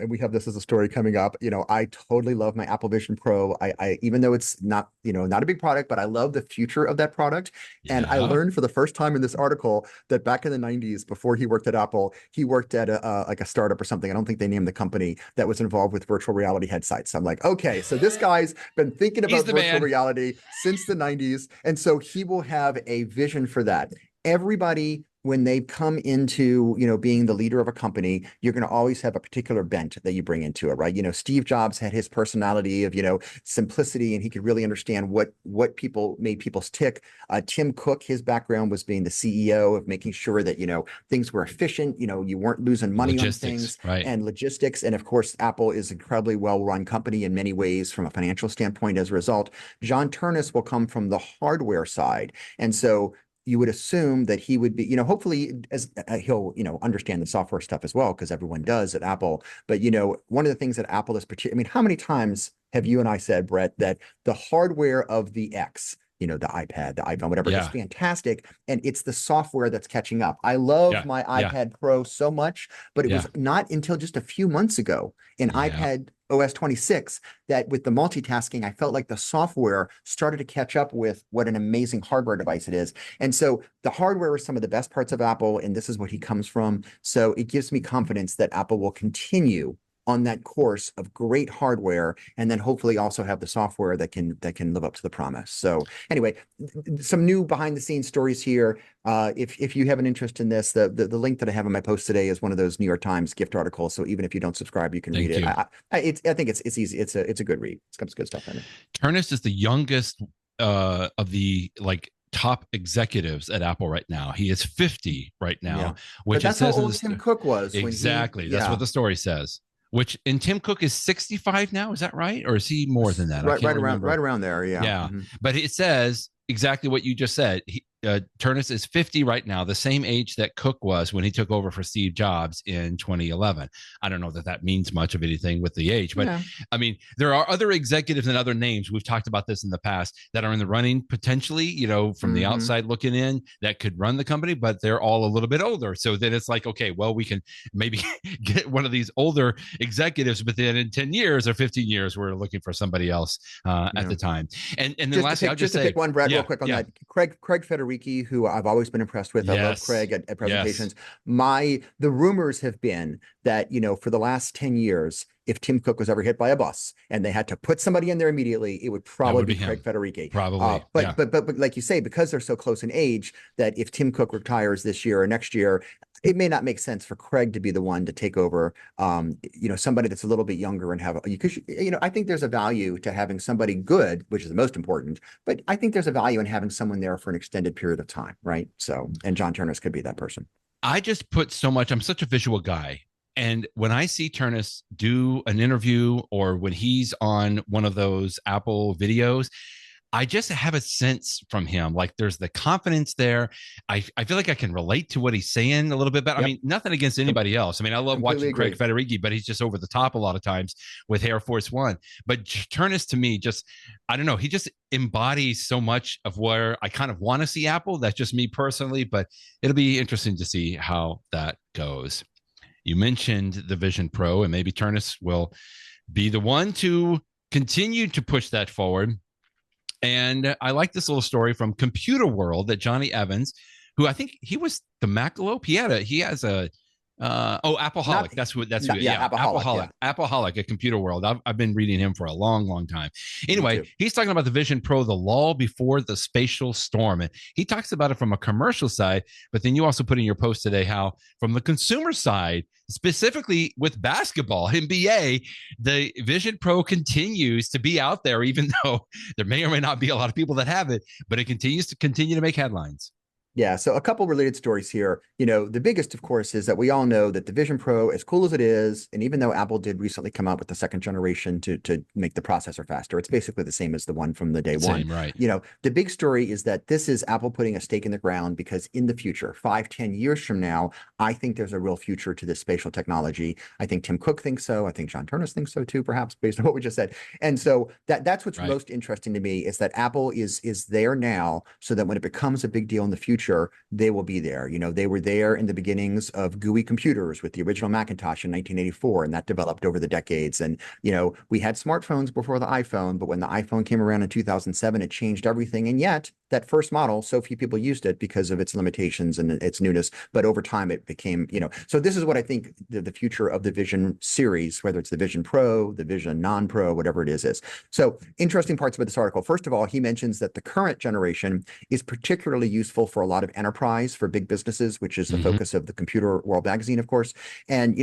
we have this as a story coming up. I totally love my Apple Vision Pro. I even though it's not, not a big product, but I love the future of that product. And I learned for the first time in this article that back in the 90s, before he worked at Apple, he worked at like a startup or something. I don't think they named the company that was involved with virtual reality headsets. I'm like, okay, so this guy's been thinking about virtual reality since the 90s. And so he will have a vision for that. Everybody, when they come into, being the leader of a company, you're going to always have a particular bent that you bring into it, right? Steve Jobs had his personality of, simplicity, and he could really understand what made people tick. Tim Cook, his background was being the CEO of making sure that, things were efficient, you weren't losing money on things and logistics. And of course, Apple is an incredibly well-run company in many ways from a financial standpoint as a result. John Ternus will come from the hardware side. And so you would assume that he would be, hopefully as he'll, understand the software stuff as well, because everyone does at Apple. But, one of the things that Apple is how many times have you and I said, Brett, that the hardware of the X, the iPad, the iPhone, whatever, is fantastic. And it's the software that's catching up. I love my iPad Pro so much, but it was not until just a few months ago in iPad OS 26 that with the multitasking, I felt like the software started to catch up with what an amazing hardware device it is. And so the hardware is some of the best parts of Apple, and this is what he comes from. So it gives me confidence that Apple will continue on that course of great hardware, and then hopefully also have the software that can live up to the promise. So anyway, some new behind the scenes stories here. If you have an interest in this, the link that I have in my post today is one of those New York Times gift articles. So even if you don't subscribe, you can read it. I think it's easy. It's a good read. It's got some good stuff in it. Ternus is the youngest of the top executives at Apple right now. He is 50 right now, which but that's how old Tim Cook was. Exactly. That's what the story says. And Tim Cook is 65 now. Is that right? Or is he more than that? Right around there. Yeah. Yeah. But it says exactly what you just said. Ternus is 50 right now, the same age that Cook was when he took over for Steve Jobs in 2011. I don't know that means much of anything with the age, but I mean, there are other executives and other names. We've talked about this in the past that are in the running potentially, from the outside looking in that could run the company, but they're all a little bit older. So then it's like, okay, well, we can maybe get one of these older executives, but then in 10 years or 15 years, we're looking for somebody else at the time. And then lastly, I'll just say, pick one, Brad, real quick on that. Craig Federighi, who I've always been impressed with. I love Craig at presentations. The rumors have been that, for the last 10 years, if Tim Cook was ever hit by a bus and they had to put somebody in there immediately, it would probably be Craig Federighi. Probably. But like you say, because they're so close in age, that if Tim Cook retires this year or next year, it may not make sense for Craig to be the one to take over, somebody that's a little bit younger and because I think there's a value to having somebody good, which is the most important, but I think there's a value in having someone there for an extended period of time, right? So, and John Ternus could be that person. I just put so much, I'm such a visual guy. And when I see Ternus do an interview or when he's on one of those Apple videos, I just have a sense from him, like there's the confidence there. I feel like I can relate to what he's saying a little bit better. I mean, nothing against anybody else. I mean, I love watching Craig Federighi, but he's just over the top a lot of times with Air Force One. But Ternus to me, I don't know, he just embodies so much of where I kind of want to see Apple. That's just me personally, but it'll be interesting to see how that goes. You mentioned the Vision Pro, and maybe Ternus will be the one to continue to push that forward. And I like this little story from Computer World that Johnny Evans, who I think he was the Macalope. He has a Appleholic. Appleholic at Computer World. I've been reading him for a long time. Anyway, he's talking about the Vision Pro, the lull before the spatial storm. And he talks about it from a commercial side, but then you also put in your post today how from the consumer side, specifically with basketball, NBA, the Vision Pro continues to be out there, even though there may or may not be a lot of people that have it, but it continues to make headlines. Yeah, so a couple related stories here. The biggest, of course, is that we all know that the Vision Pro, as cool as it is, and even though Apple did recently come out with the second generation to make the processor faster, it's basically the same as the one from the day one. Right. The big story is that this is Apple putting a stake in the ground because in the future, 5-10 years from now, I think there's a real future to this spatial technology. I think Tim Cook thinks so. I think John Ternus thinks so too, perhaps based on what we just said. And so that's what's most interesting to me is that Apple is there now so that when it becomes a big deal in the future, they will be there. They were there in the beginnings of GUI computers with the original Macintosh in 1984, and that developed over the decades. And, we had smartphones before the iPhone, but when the iPhone came around in 2007, it changed everything. And yet that first model, so few people used it because of its limitations and its newness. But over time, it became, so this is what I think the future of the Vision series, whether it's the Vision Pro, the Vision Non-Pro, whatever it is. So interesting parts about this article. First of all, he mentions that the current generation is particularly useful for a lot of enterprise, for big businesses, which is the focus of the Computer World magazine, of course. And,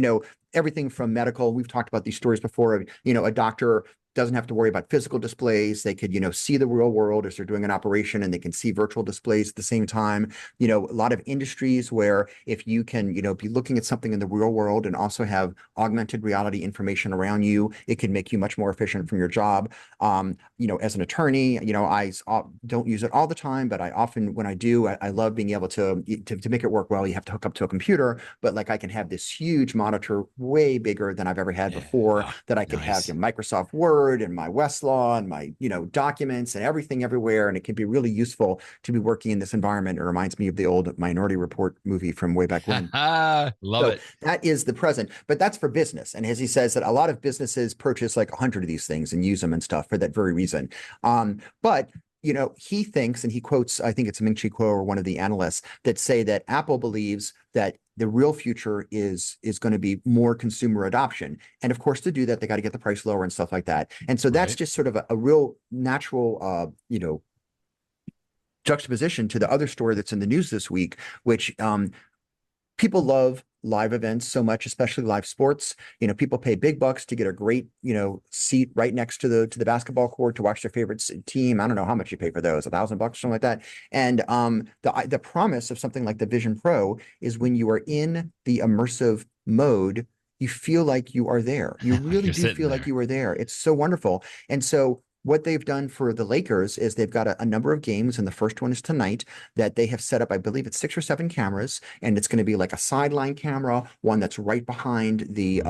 everything from medical, we've talked about these stories before, a doctor doesn't have to worry about physical displays. They could, see the real world as they're doing an operation, and they can see virtual displays at the same time. A lot of industries where if you can, be looking at something in the real world and also have augmented reality information around you, it can make you much more efficient from your job. As an attorney, I don't use it all the time, but I often, when I do, I love being able to make it work well. You have to hook up to a computer, but like I can have this huge monitor, way bigger than I've ever had before, that I could have Microsoft Word and my Westlaw and my, documents and everything everywhere. And it can be really useful to be working in this environment. It reminds me of the old Minority Report movie from way back when. Love it. That is the present, but that's for business. And as he says that a lot of businesses purchase like 100 of these things and use them and stuff for that very reason. But he thinks, and he quotes, I think it's Ming Chi Kuo or one of the analysts that say that Apple believes that the real future is going to be more consumer adoption. And of course, to do that, they got to get the price lower and stuff like that. And so that's just sort of a real natural, juxtaposition to the other story that's in the news this week, which people love live events so much, especially live sports. People pay big bucks to get a great, seat right next to the basketball court to watch their favorite team. I don't know how much you pay for those, $1,000 or something like that. And the promise of something like the Vision Pro is when you are in the immersive mode, you feel like you are there. You really do feel like you are there. It's so wonderful. And so what they've done for the Lakers is they've got a number of games, and the first one is tonight, that they have set up. I believe it's 6 or 7 cameras, and it's going to be like a sideline camera, one that's right behind the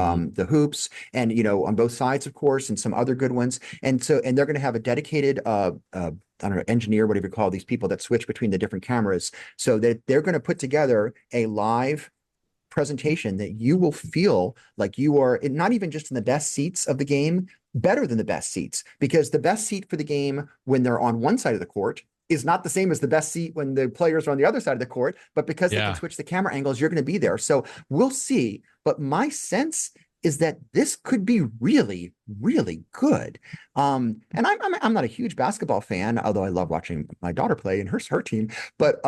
hoops, and on both sides, of course, and some other good ones. And they're going to have a dedicated I don't know, engineer, whatever you call these people that switch between the different cameras, so that they're going to put together a live presentation that you will feel like you are not even just in the best seats of the game, better than the best seats, because the best seat for the game when they're on one side of the court is not the same as the best seat when the players are on the other side of the court, but because they can switch the camera angles, you're going to be there. So we'll see. But my sense is that this could be really, really good. And I'm not a huge basketball fan, although I love watching my daughter play and her team, but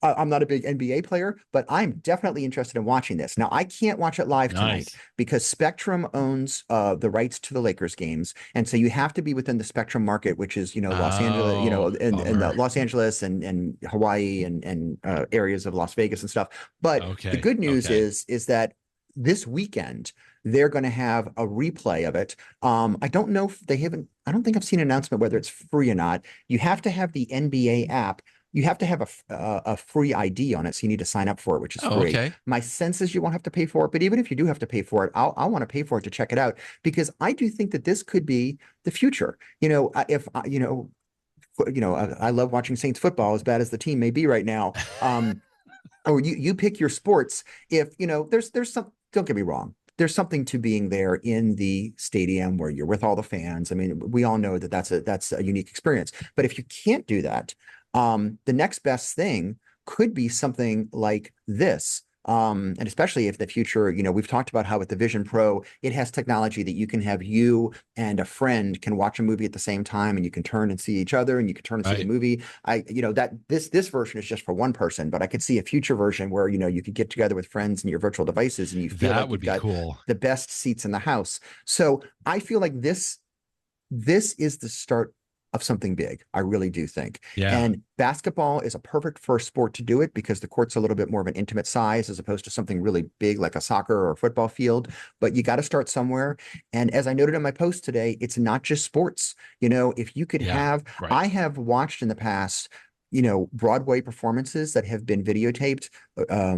I'm not a big NBA player, but I'm definitely interested in watching this. Now, I can't watch it live tonight because Spectrum owns the rights to the Lakers games, and so you have to be within the Spectrum market, which is Los Angeles, and the Los Angeles and Hawaii and areas of Las Vegas and stuff. But the good news is that this weekend they're going to have a replay of it. I don't know if they haven't. I don't think I've seen an announcement whether it's free or not. You have to have the NBA app. You have to have a free ID on it, so you need to sign up for it, which is free. My sense is you won't have to pay for it, but even if you do have to pay for it, I want to pay for it to check it out, because I do think that this could be the future. I love watching Saints football, as bad as the team may be right now. Or you pick your sports. If there's some. Don't get me wrong. There's something to being there in the stadium where you're with all the fans. I mean, we all know that that's a unique experience. But if you can't do that, the next best thing could be something like this. And especially if the future, we've talked about how with the Vision Pro, it has technology that you can have you and a friend can watch a movie at the same time, and you can turn and see each other, and you can turn and see the movie. This version is just for one person, but I could see a future version where, you could get together with friends and your virtual devices, and you feel like you've got the best seats in the house. So I feel like this is the start of something big. I really do think. And basketball is a perfect first sport to do it, because the court's a little bit more of an intimate size as opposed to something really big like a soccer or football field. But you got to start somewhere. And as I noted in my post today, it's not just sports. If you could I have watched in the past Broadway performances that have been videotaped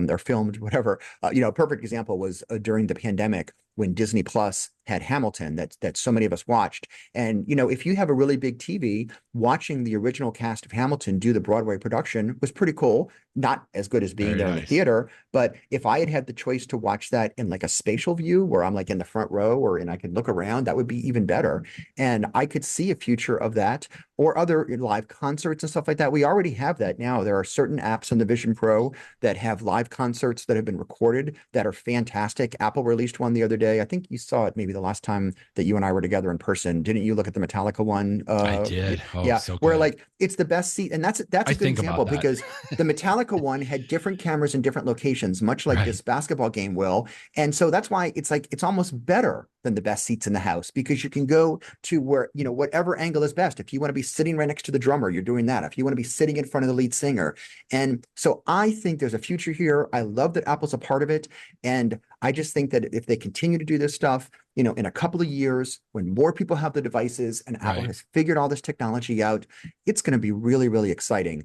or filmed, whatever. A perfect example was during the pandemic when Disney Plus had Hamilton that so many of us watched. And, if you have a really big TV, watching the original cast of Hamilton do the Broadway production was pretty cool. Not as good as being there in the theater. But if I had the choice to watch that in like a spatial view where I'm like in the front row and I could look around, that would be even better. And I could see a future of that, or other live concerts and stuff like that. We already have that now. There are certain apps on the Vision Pro that have live concerts that have been recorded that are fantastic. Apple released one the other day. I think you saw it maybe the last time that you and I were together in person. Didn't you look at the Metallica one? I did. So where like it's the best seat. And that's a good example, because the Metallica one had different cameras in different locations, much like this basketball game will. And so that's why it's almost better than the best seats in the house, because you can go to where, whatever angle is best. If you want to be sitting right next to the drummer, you're doing that. If you want to be sitting in front of the lead singer. And so I think there's a future here. I love that Apple's a part of it. And I just think that if they continue to do this stuff, in a couple of years, when more people have the devices and Apple has figured all this technology out, it's going to be really, really exciting.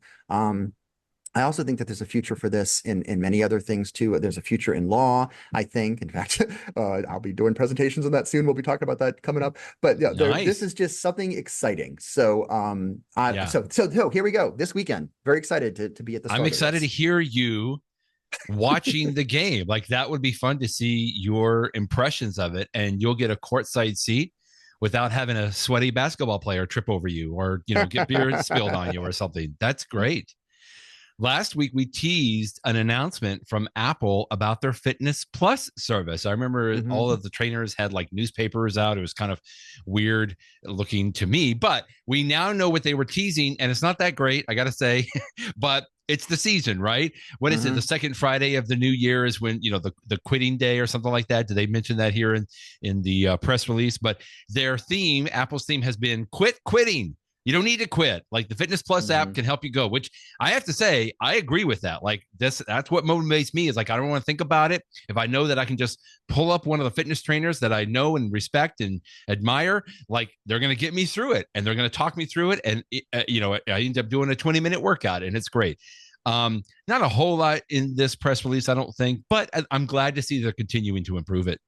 I also think that there's a future for this in many other things too. There's a future in law, I think. In fact, I'll be doing presentations on that soon. We'll be talking about that coming up. But yeah, this is just something exciting. So so here we go. This weekend, very excited to be at the start. I'm excited to hear you watching the game. Like, that would be fun to see your impressions of it, and you'll get a courtside seat without having a sweaty basketball player trip over you or get beer spilled on you or something. That's great. last week we teased an announcement from Apple about their Fitness Plus service. I remember all of the trainers had like newspapers out. It was kind of weird looking to me, but we now know what they were teasing, and it's not that great, I got to say, but it's the season, right? What is it? The second Friday of the new year is when, the quitting day or something like that. Did they mention that here in the press release? But their theme, Apple's theme, has been quit quitting. You don't need to quit. Like the Fitness Plus app can help you go, which I have to say, I agree with that. Like that's what motivates me, is like, I don't want to think about it. If I know that I can just pull up one of the fitness trainers that I know and respect and admire, like they're going to get me through it and they're going to talk me through it. And, I end up doing a 20-minute workout and it's great. Not a whole lot in this press release, I don't think, but I'm glad to see they're continuing to improve it.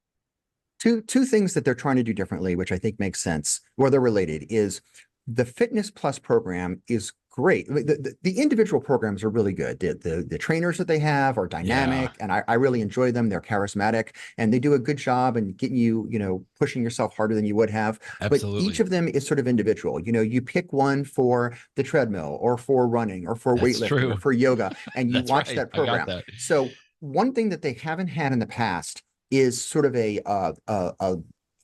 Two things that they're trying to do differently, which I think makes sense, or they're related, is the Fitness Plus program is great. The individual programs are really good. The trainers that they have are dynamic, and I really enjoy them. They're charismatic, and they do a good job in getting you, pushing yourself harder than you would have. Absolutely. But each of them is sort of individual. You pick one for the treadmill or for running or for weightlifting or for yoga, and you watch that program. That. So one thing that they haven't had in the past is sort of a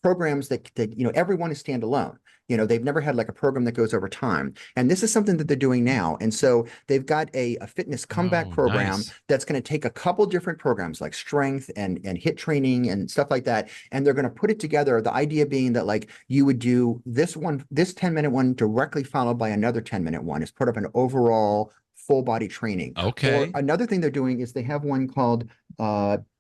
programs that everyone is standalone. They've never had like a program that goes over time. And this is something that they're doing now. And so they've got a fitness comeback program that's going to take a couple different programs like strength and HIIT training and stuff like that. And they're going to put it together. The idea being that like you would do this 10-minute one directly followed by another 10-minute one as part of an overall full body training. Okay. Or another thing they're doing is they have one called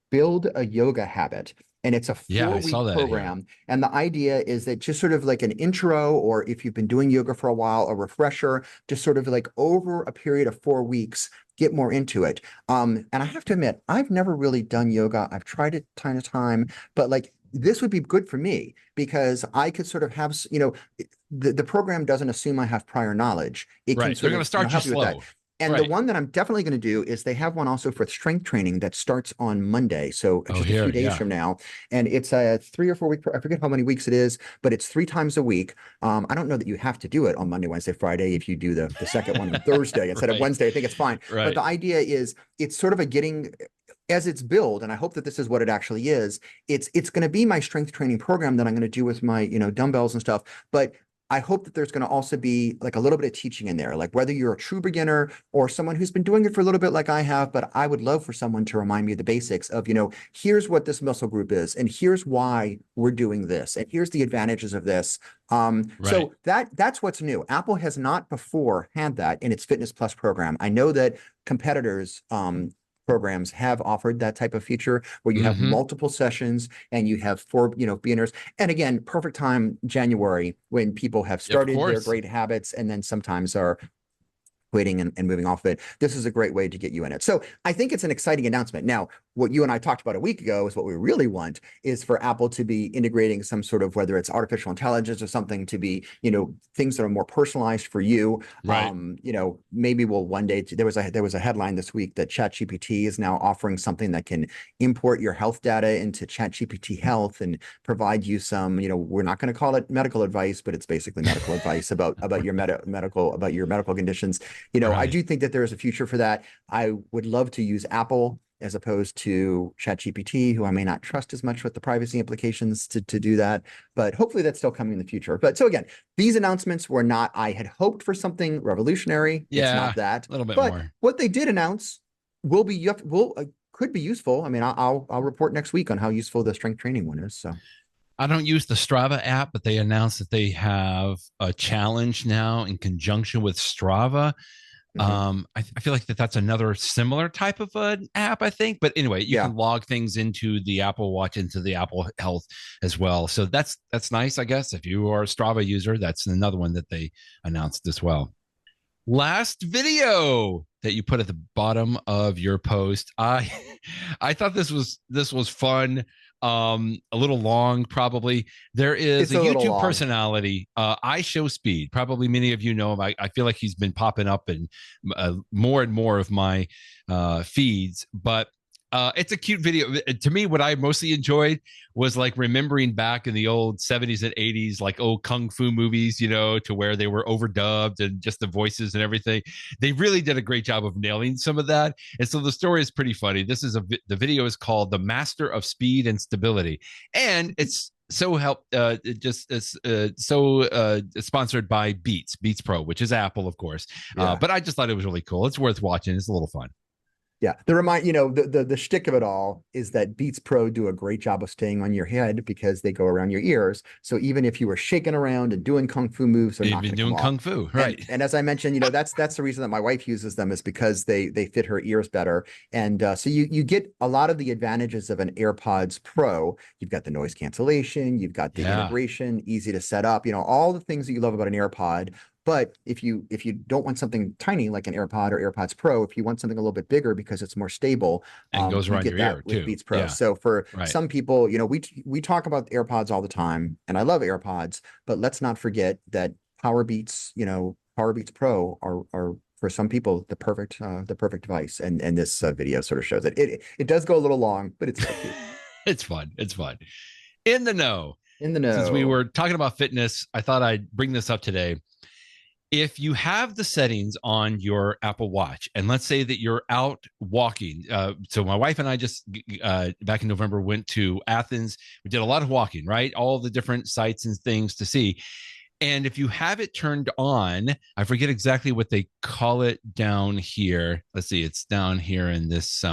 Build a Yoga Habit. And it's a 4-week program. And the idea is that just sort of like an intro, or if you've been doing yoga for a while, a refresher, just sort of like over a period of 4 weeks, get more into it. And I have to admit, I've never really done yoga. I've tried it time to time, but like this would be good for me because I could sort of have, the program doesn't assume I have prior knowledge. It can they're going to start you slow. And the one that I'm definitely going to do is they have one also for strength training that starts on Monday. So just a few days from now. And it's a 3 or 4 week, I forget how many weeks it is, but it's 3 times a week. I don't know that you have to do it on Monday, Wednesday, Friday. If you do the second one on Thursday instead of Wednesday, I think it's fine. But the idea is it's sort of a getting, as it's billed, and I hope that this is what it actually is, it's going to be my strength training program that I'm going to do with my, dumbbells and stuff. But I hope that there's going to also be like a little bit of teaching in there, like whether you're a true beginner or someone who's been doing it for a little bit like I have, but I would love for someone to remind me of the basics of, here's what this muscle group is, and here's why we're doing this, and here's the advantages of this. So that's what's new. Apple has not before had that in its Fitness Plus program. I know that competitors, programs have offered that type of feature where you have multiple sessions and you have 4, beginners. And again, perfect time, January, when people have started their great habits and then sometimes are quitting and moving off of it. This is a great way to get you in it. So I think it's an exciting announcement. Now, what you and I talked about a week ago is what we really want is for Apple to be integrating some sort of, whether it's artificial intelligence or something, to be, things that are more personalized for you. Right. Maybe we'll one day, there was a headline this week that ChatGPT is now offering something that can import your health data into ChatGPT Health and provide you some, we're not going to call it medical advice, but it's basically medical advice about your medical conditions. I do think that there is a future for that. I would love to use Apple as opposed to ChatGPT, who I may not trust as much with the privacy implications to do that. But hopefully that's still coming in the future. But so again, these announcements were not, I had hoped for something revolutionary. Yeah, it's not that. A little bit but more. What they did announce could be useful. I mean, I'll report next week on how useful the strength training one is. So I don't use the Strava app, but they announced that they have a challenge now in conjunction with Strava. I feel like that's another similar type of an app, I think. But anyway, you can log things into the Apple Watch, into the Apple Health as well. So that's nice, I guess. If you are a Strava user, that's another one that they announced as well. Last video that you put at the bottom of your post, I thought this was fun. A little long, probably. There is a YouTube personality, iShowSpeed. Probably many of you know him. I feel like he's been popping up in more and more of my feeds. But It's a cute video. To me, what I mostly enjoyed was like remembering back in the old 70s and 80s, like old kung fu movies, to where they were overdubbed and just the voices and everything. They really did a great job of nailing some of that. And so the story is pretty funny. The video is called "The Master of Speed and Stability," and it's sponsored by Beats Pro, which is Apple, of course. Yeah. But I just thought it was really cool. It's worth watching. It's a little fun. Yeah, the shtick of it all is that Beats Pro do a great job of staying on your head because they go around your ears. So even if you were shaking around and doing kung fu moves, they're not going to come off. Kung fu, right? And as I mentioned, that's the reason that my wife uses them, is because they fit her ears better. And so you get a lot of the advantages of an AirPods Pro. You've got the noise cancellation, you've got the integration, easy to set up. All the things that you love about an AirPod. But if you don't want something tiny like an AirPod or AirPods Pro, if you want something a little bit bigger because it's more stable, and goes around your ear with too. Beats Pro. Yeah. So for some people, we talk about AirPods all the time, and I love AirPods, but let's not forget that Power Beats Pro are for some people the perfect device. And this video sort of shows it. It does go a little long, but it's so cute. It's fun. It's fun. In the know. Since we were talking about fitness, I thought I'd bring this up today. If you have the settings on your Apple Watch, and let's say that you're out walking, so my wife and I just back in November went to Athens. We did a lot of walking, right? All the different sites and things to see. And if you have it turned on, I forget exactly what they call it down here. Let's see, it's down here in this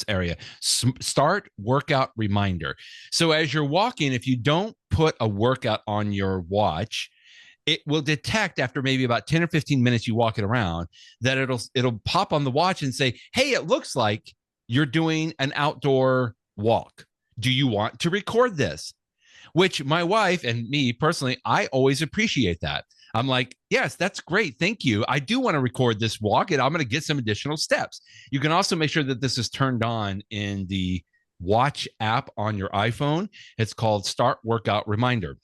area. Start workout reminder. So as you're walking, if you don't put a workout on your watch, it will detect after maybe about 10 or 15 minutes you walking around that it'll pop on the watch and say, hey, it looks like you're doing an outdoor walk. Do you want to record this? Which my wife and me personally, I always appreciate that. I'm like, yes, that's great. Thank you. I do want to record this walk and I'm going to get some additional steps. You can also make sure that this is turned on in the watch app on your iPhone. It's called Start Workout Reminder.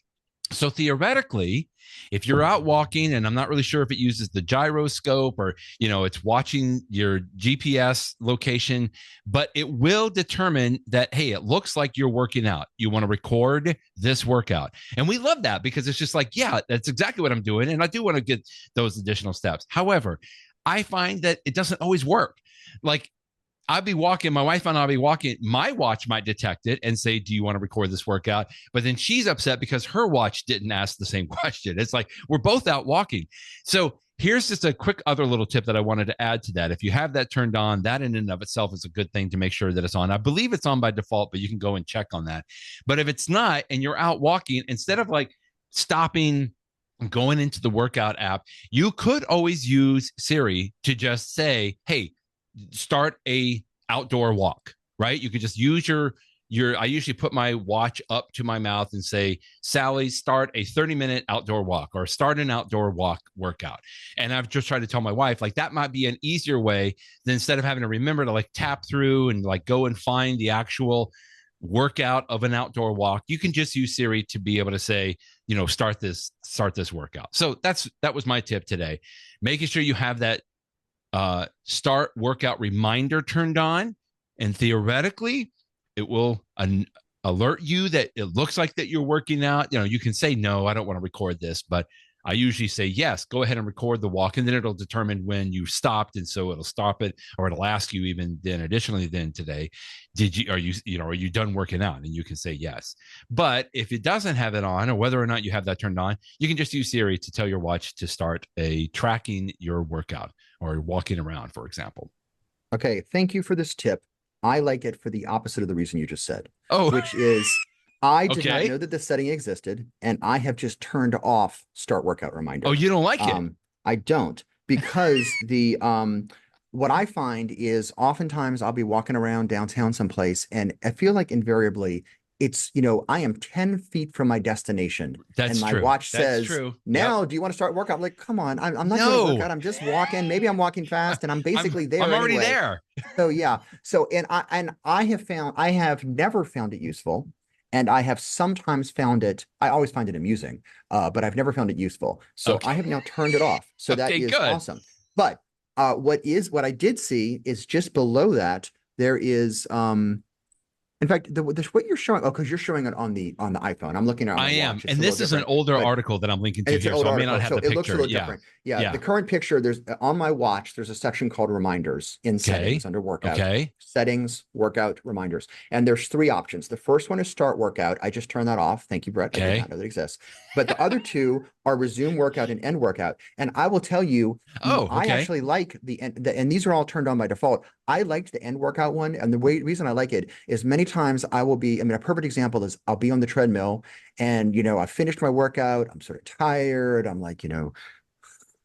So theoretically, if you're out walking, and I'm not really sure if it uses the gyroscope or, it's watching your GPS location, but it will determine that, hey, it looks like you're working out. You want to record this workout. And we love that because it's just like, yeah, that's exactly what I'm doing. And I do want to get those additional steps. However, I find that it doesn't always work. Like, I'll be walking, my wife and I'll be walking, my watch might detect it and say, do you want to record this workout? But then she's upset because her watch didn't ask the same question. It's like, we're both out walking. So here's just a quick other little tip that I wanted to add to that. If you have that turned on, that in and of itself is a good thing to make sure that it's on. I believe it's on by default, but you can go and check on that. But if it's not, and you're out walking, instead of like stopping, going into the workout app, you could always use Siri to just say, hey, start a outdoor walk, right? You could just use I usually put my watch up to my mouth and say, Sally, start a 30-minute outdoor walk or start an outdoor workout. And I've just tried to tell my wife, like, that might be an easier way than instead of having to remember to like tap through and like go and find the actual workout of an outdoor walk. You can just use Siri to be able to say, start this workout. So that was my tip today. Making sure you have that start workout reminder turned on, and theoretically it will alert you that it looks like that you're working out. You can say, no, I don't want to record this, but I usually say, yes, go ahead and record the walk, and then it'll determine when you stopped. And so it'll stop it, or it'll ask you even then additionally then today, are you done working out? And you can say yes. But if it doesn't have it on, or whether or not you have that turned on, you can just use Siri to tell your watch to start tracking your workout or walking around, for example. Okay. Thank you for this tip. I like it for the opposite of the reason you just said. Oh, which is I did not know that this setting existed, and I have just turned off start workout reminder. Oh, you don't like it? I don't, because what I find is oftentimes I'll be walking around downtown someplace, and I feel like invariably it's, I am 10 feet from my destination. That's and my watch says, now, do you want to start workout? I'm like, come on, I'm not going to work out. I'm just walking. Maybe I'm walking fast, and I'm basically there. I'm already there. So yeah. So, I have never found it useful. And I have sometimes found it, I always find it amusing, but I've never found it useful. So I have now turned it off. So that is awesome. But what I did see is just below that, there is in fact, what you're showing, because you're showing it on the iPhone. I'm looking at it on I my am, watch. It's and a little this is an different, older but article that I'm linking to it's an here, old so I may not article, have so the it looks a picture. little different. Yeah, the current picture, there's on my watch, there's a section called reminders in settings under workout. Settings, workout, reminders. And there's 3 options. The first one is start workout. I just turned that off. Thank you, Brett. I did not know that exists. But the other 2 are resume workout and end workout. And I will tell you, I actually like and these are all turned on by default. I liked the end workout one. And the reason I like it is many times I will be, a perfect example is I'll be on the treadmill and, I finished my workout. I'm sort of tired. I'm like,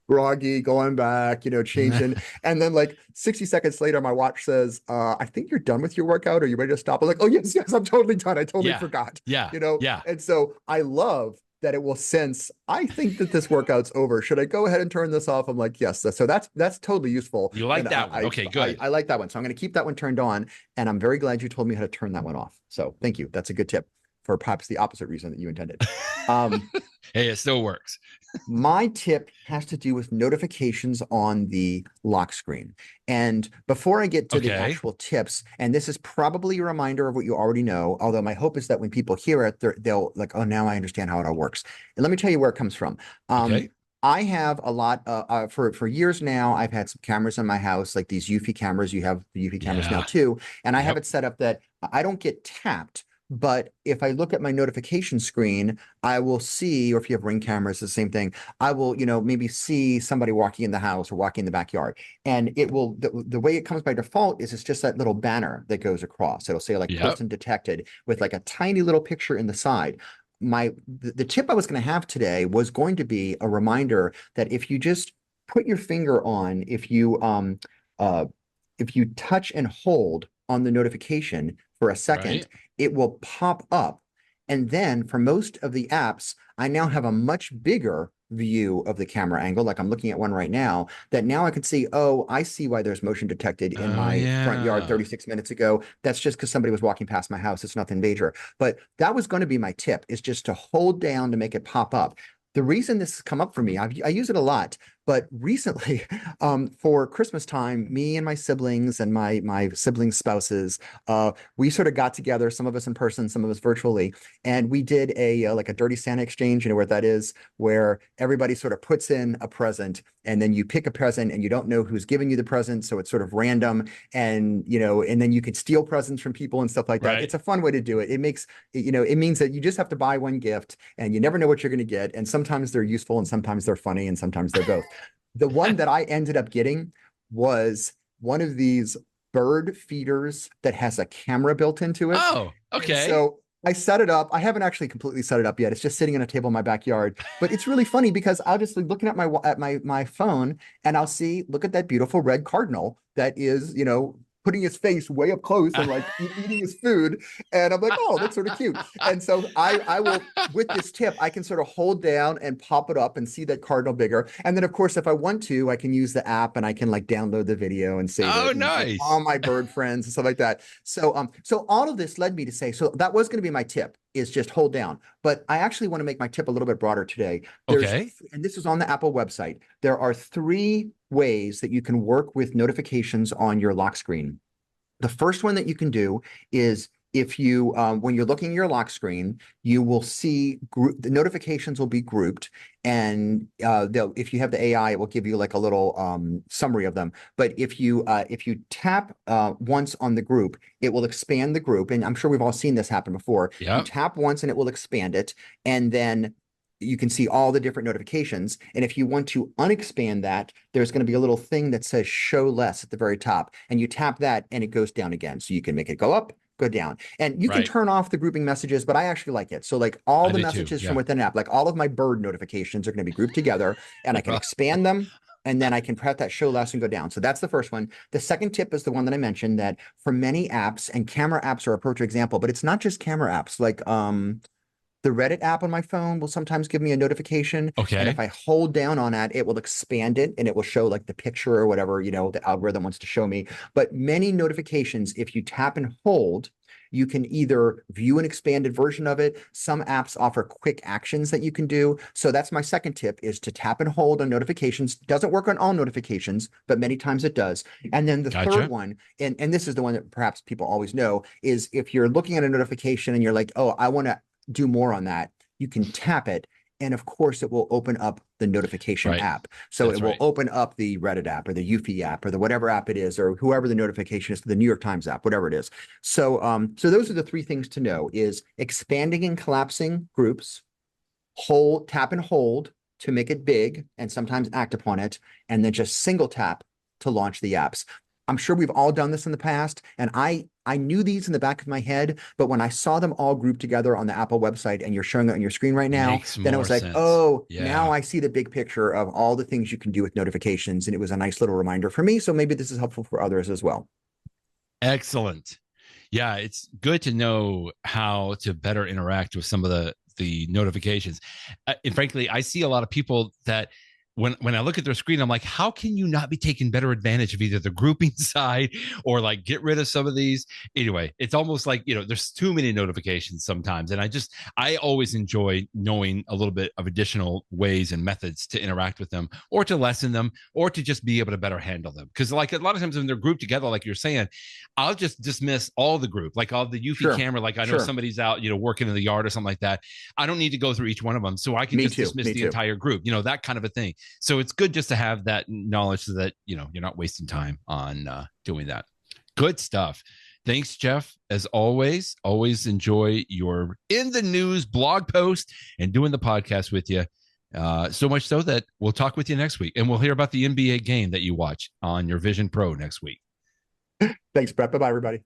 groggy, going back, changing. And then like 60 seconds later, my watch says, I think you're done with your workout. Are you ready to stop? I'm like, oh, yes, I'm totally done. I totally forgot. And so I love that it will sense, I think that this workout's over. Should I go ahead and turn this off? I'm like, yes. So that's totally useful. You like that one? Okay, good. I like that one. So I'm going to keep that one turned on. And I'm very glad you told me how to turn that one off. So thank you. That's a good tip for perhaps the opposite reason that you intended. Hey, it still works. My tip has to do with notifications on the lock screen. And before I get to the actual tips, and this is probably a reminder of what you already know, although my hope is that when people hear it, they'll like, oh, now I understand how it all works. And let me tell you where it comes from. I have a lot for years now. I've had some cameras in my house, like these Eufy cameras. You have the Eufy cameras now too. And I have it set up that I don't get tapped. But if I look at my notification screen, I will see, or if you have Ring cameras, the same thing, I will, maybe see somebody walking in the house or walking in the backyard. And it will, the way it comes by default is it's just that little banner that goes across. It'll say like person detected with like a tiny little picture in the side. The tip I was going to have today was going to be a reminder that if you just put your finger on, if you touch and hold on the notification for a second, it will pop up. And then for most of the apps, I now have a much bigger view of the camera angle, like I'm looking at one right now, that now I can see, oh, I see why there's motion detected in my front yard 36 minutes ago. That's just because somebody was walking past my house. It's nothing major. But that was going to be my tip, is just to hold down to make it pop up. The reason this has come up for me, I use it a lot, but recently, for Christmas time, me and my siblings and my siblings' spouses, we sort of got together, some of us in person, some of us virtually, and we did a like a dirty Santa exchange. You know what that is? Where everybody sort of puts in a present, and then you pick a present, and you don't know who's giving you the present, so it's sort of random, and and then you could steal presents from people and stuff like that. It's a fun way to do it. It makes it means that you just have to buy one gift, and you never know what you're going to get, and sometimes they're useful, and sometimes they're funny, and sometimes they're both. The one that I ended up getting was one of these bird feeders that has a camera built into it. Oh, okay. And so I set it up. I haven't actually completely set it up yet. It's just sitting on a table in my backyard. But it's really funny because I'll just be looking at my phone, and I'll see, look at that beautiful red cardinal that is, putting his face way up close and like eating his food. And I'm like, oh, that's sort of cute. And so I will, with this tip, I can sort of hold down and pop it up and see that cardinal bigger. And then of course, if I want to, I can use the app and I can like download the video and save it. Oh, nice. All my bird friends and stuff like that. So, so all of this led me to say, so that was going to be my tip, is just hold down. But I actually want to make my tip a little bit broader today. And this is on the Apple website. There are 3 ways that you can work with notifications on your lock screen. The first one that you can do is if you, when you're looking at your lock screen, you will see the notifications will be grouped, and if you have the AI, it will give you like a little summary of them. But if you tap once on the group, it will expand the group, and I'm sure we've all seen this happen before. You tap once and it will expand it, and then you can see all the different notifications. And if you want to unexpand that, there's going to be a little thing that says show less at the very top, and you tap that and it goes down again. So you can make it go up, go down, and you can turn off the grouping messages, but I actually like it. So like all the messages from within an app, like all of my bird notifications are going to be grouped together, and I can expand them. And then I can press that show less and go down. So that's the first one. The second tip is the one that I mentioned, that for many apps, and camera apps are a perfect example, but it's not just camera apps. Like the Reddit app on my phone will sometimes give me a notification. And if I hold down on that, it will expand it and it will show like the picture or whatever, the algorithm wants to show me. But many notifications, if you tap and hold, You can either view an expanded version of it. Some apps offer quick actions that you can do. So that's my second tip, is to tap and hold on notifications. Doesn't work on all notifications, but many times it does. And then the third one, and this is the one that perhaps people always know, is if you're looking at a notification and you're like, oh, I want to do more on that, you can tap it. And of course, it will open up the notification app. So it will open up the Reddit app or the Eufy app or the whatever app it is, or whoever the notification is, the New York Times app, whatever it is. So, so those are the three things to know: is expanding and collapsing groups, tap and hold to make it big and sometimes act upon it, and then just single tap to launch the apps. I'm sure we've all done this in the past, and I knew these in the back of my head, but when I saw them all grouped together on the Apple website, and you're showing it on your screen right now, then it was like, oh, now I see the big picture of all the things you can do with notifications, and it was a nice little reminder for me. So maybe this is helpful for others as well. Excellent. Yeah, it's good to know how to better interact with some of the notifications. And frankly, I see a lot of people that when I look at their screen, I'm like, how can you not be taking better advantage of either the grouping side or like get rid of some of these? Anyway, it's almost like, there's too many notifications sometimes. And I always enjoy knowing a little bit of additional ways and methods to interact with them, or to lessen them, or to just be able to better handle them. Because like a lot of times when they're grouped together, like you're saying, I'll just dismiss all the group, like all the Eufy camera. Like I know somebody's out, working in the yard or something like that. I don't need to go through each one of them. So I can dismiss the entire group, that kind of a thing. So it's good just to have that knowledge so that, you're not wasting time on doing that. Good stuff. Thanks, Jeff. As always enjoy your In the News blog post and doing the podcast with you. So much so that we'll talk with you next week, and we'll hear about the NBA game that you watch on your Vision Pro next week. Thanks, Brett. Bye-bye, everybody.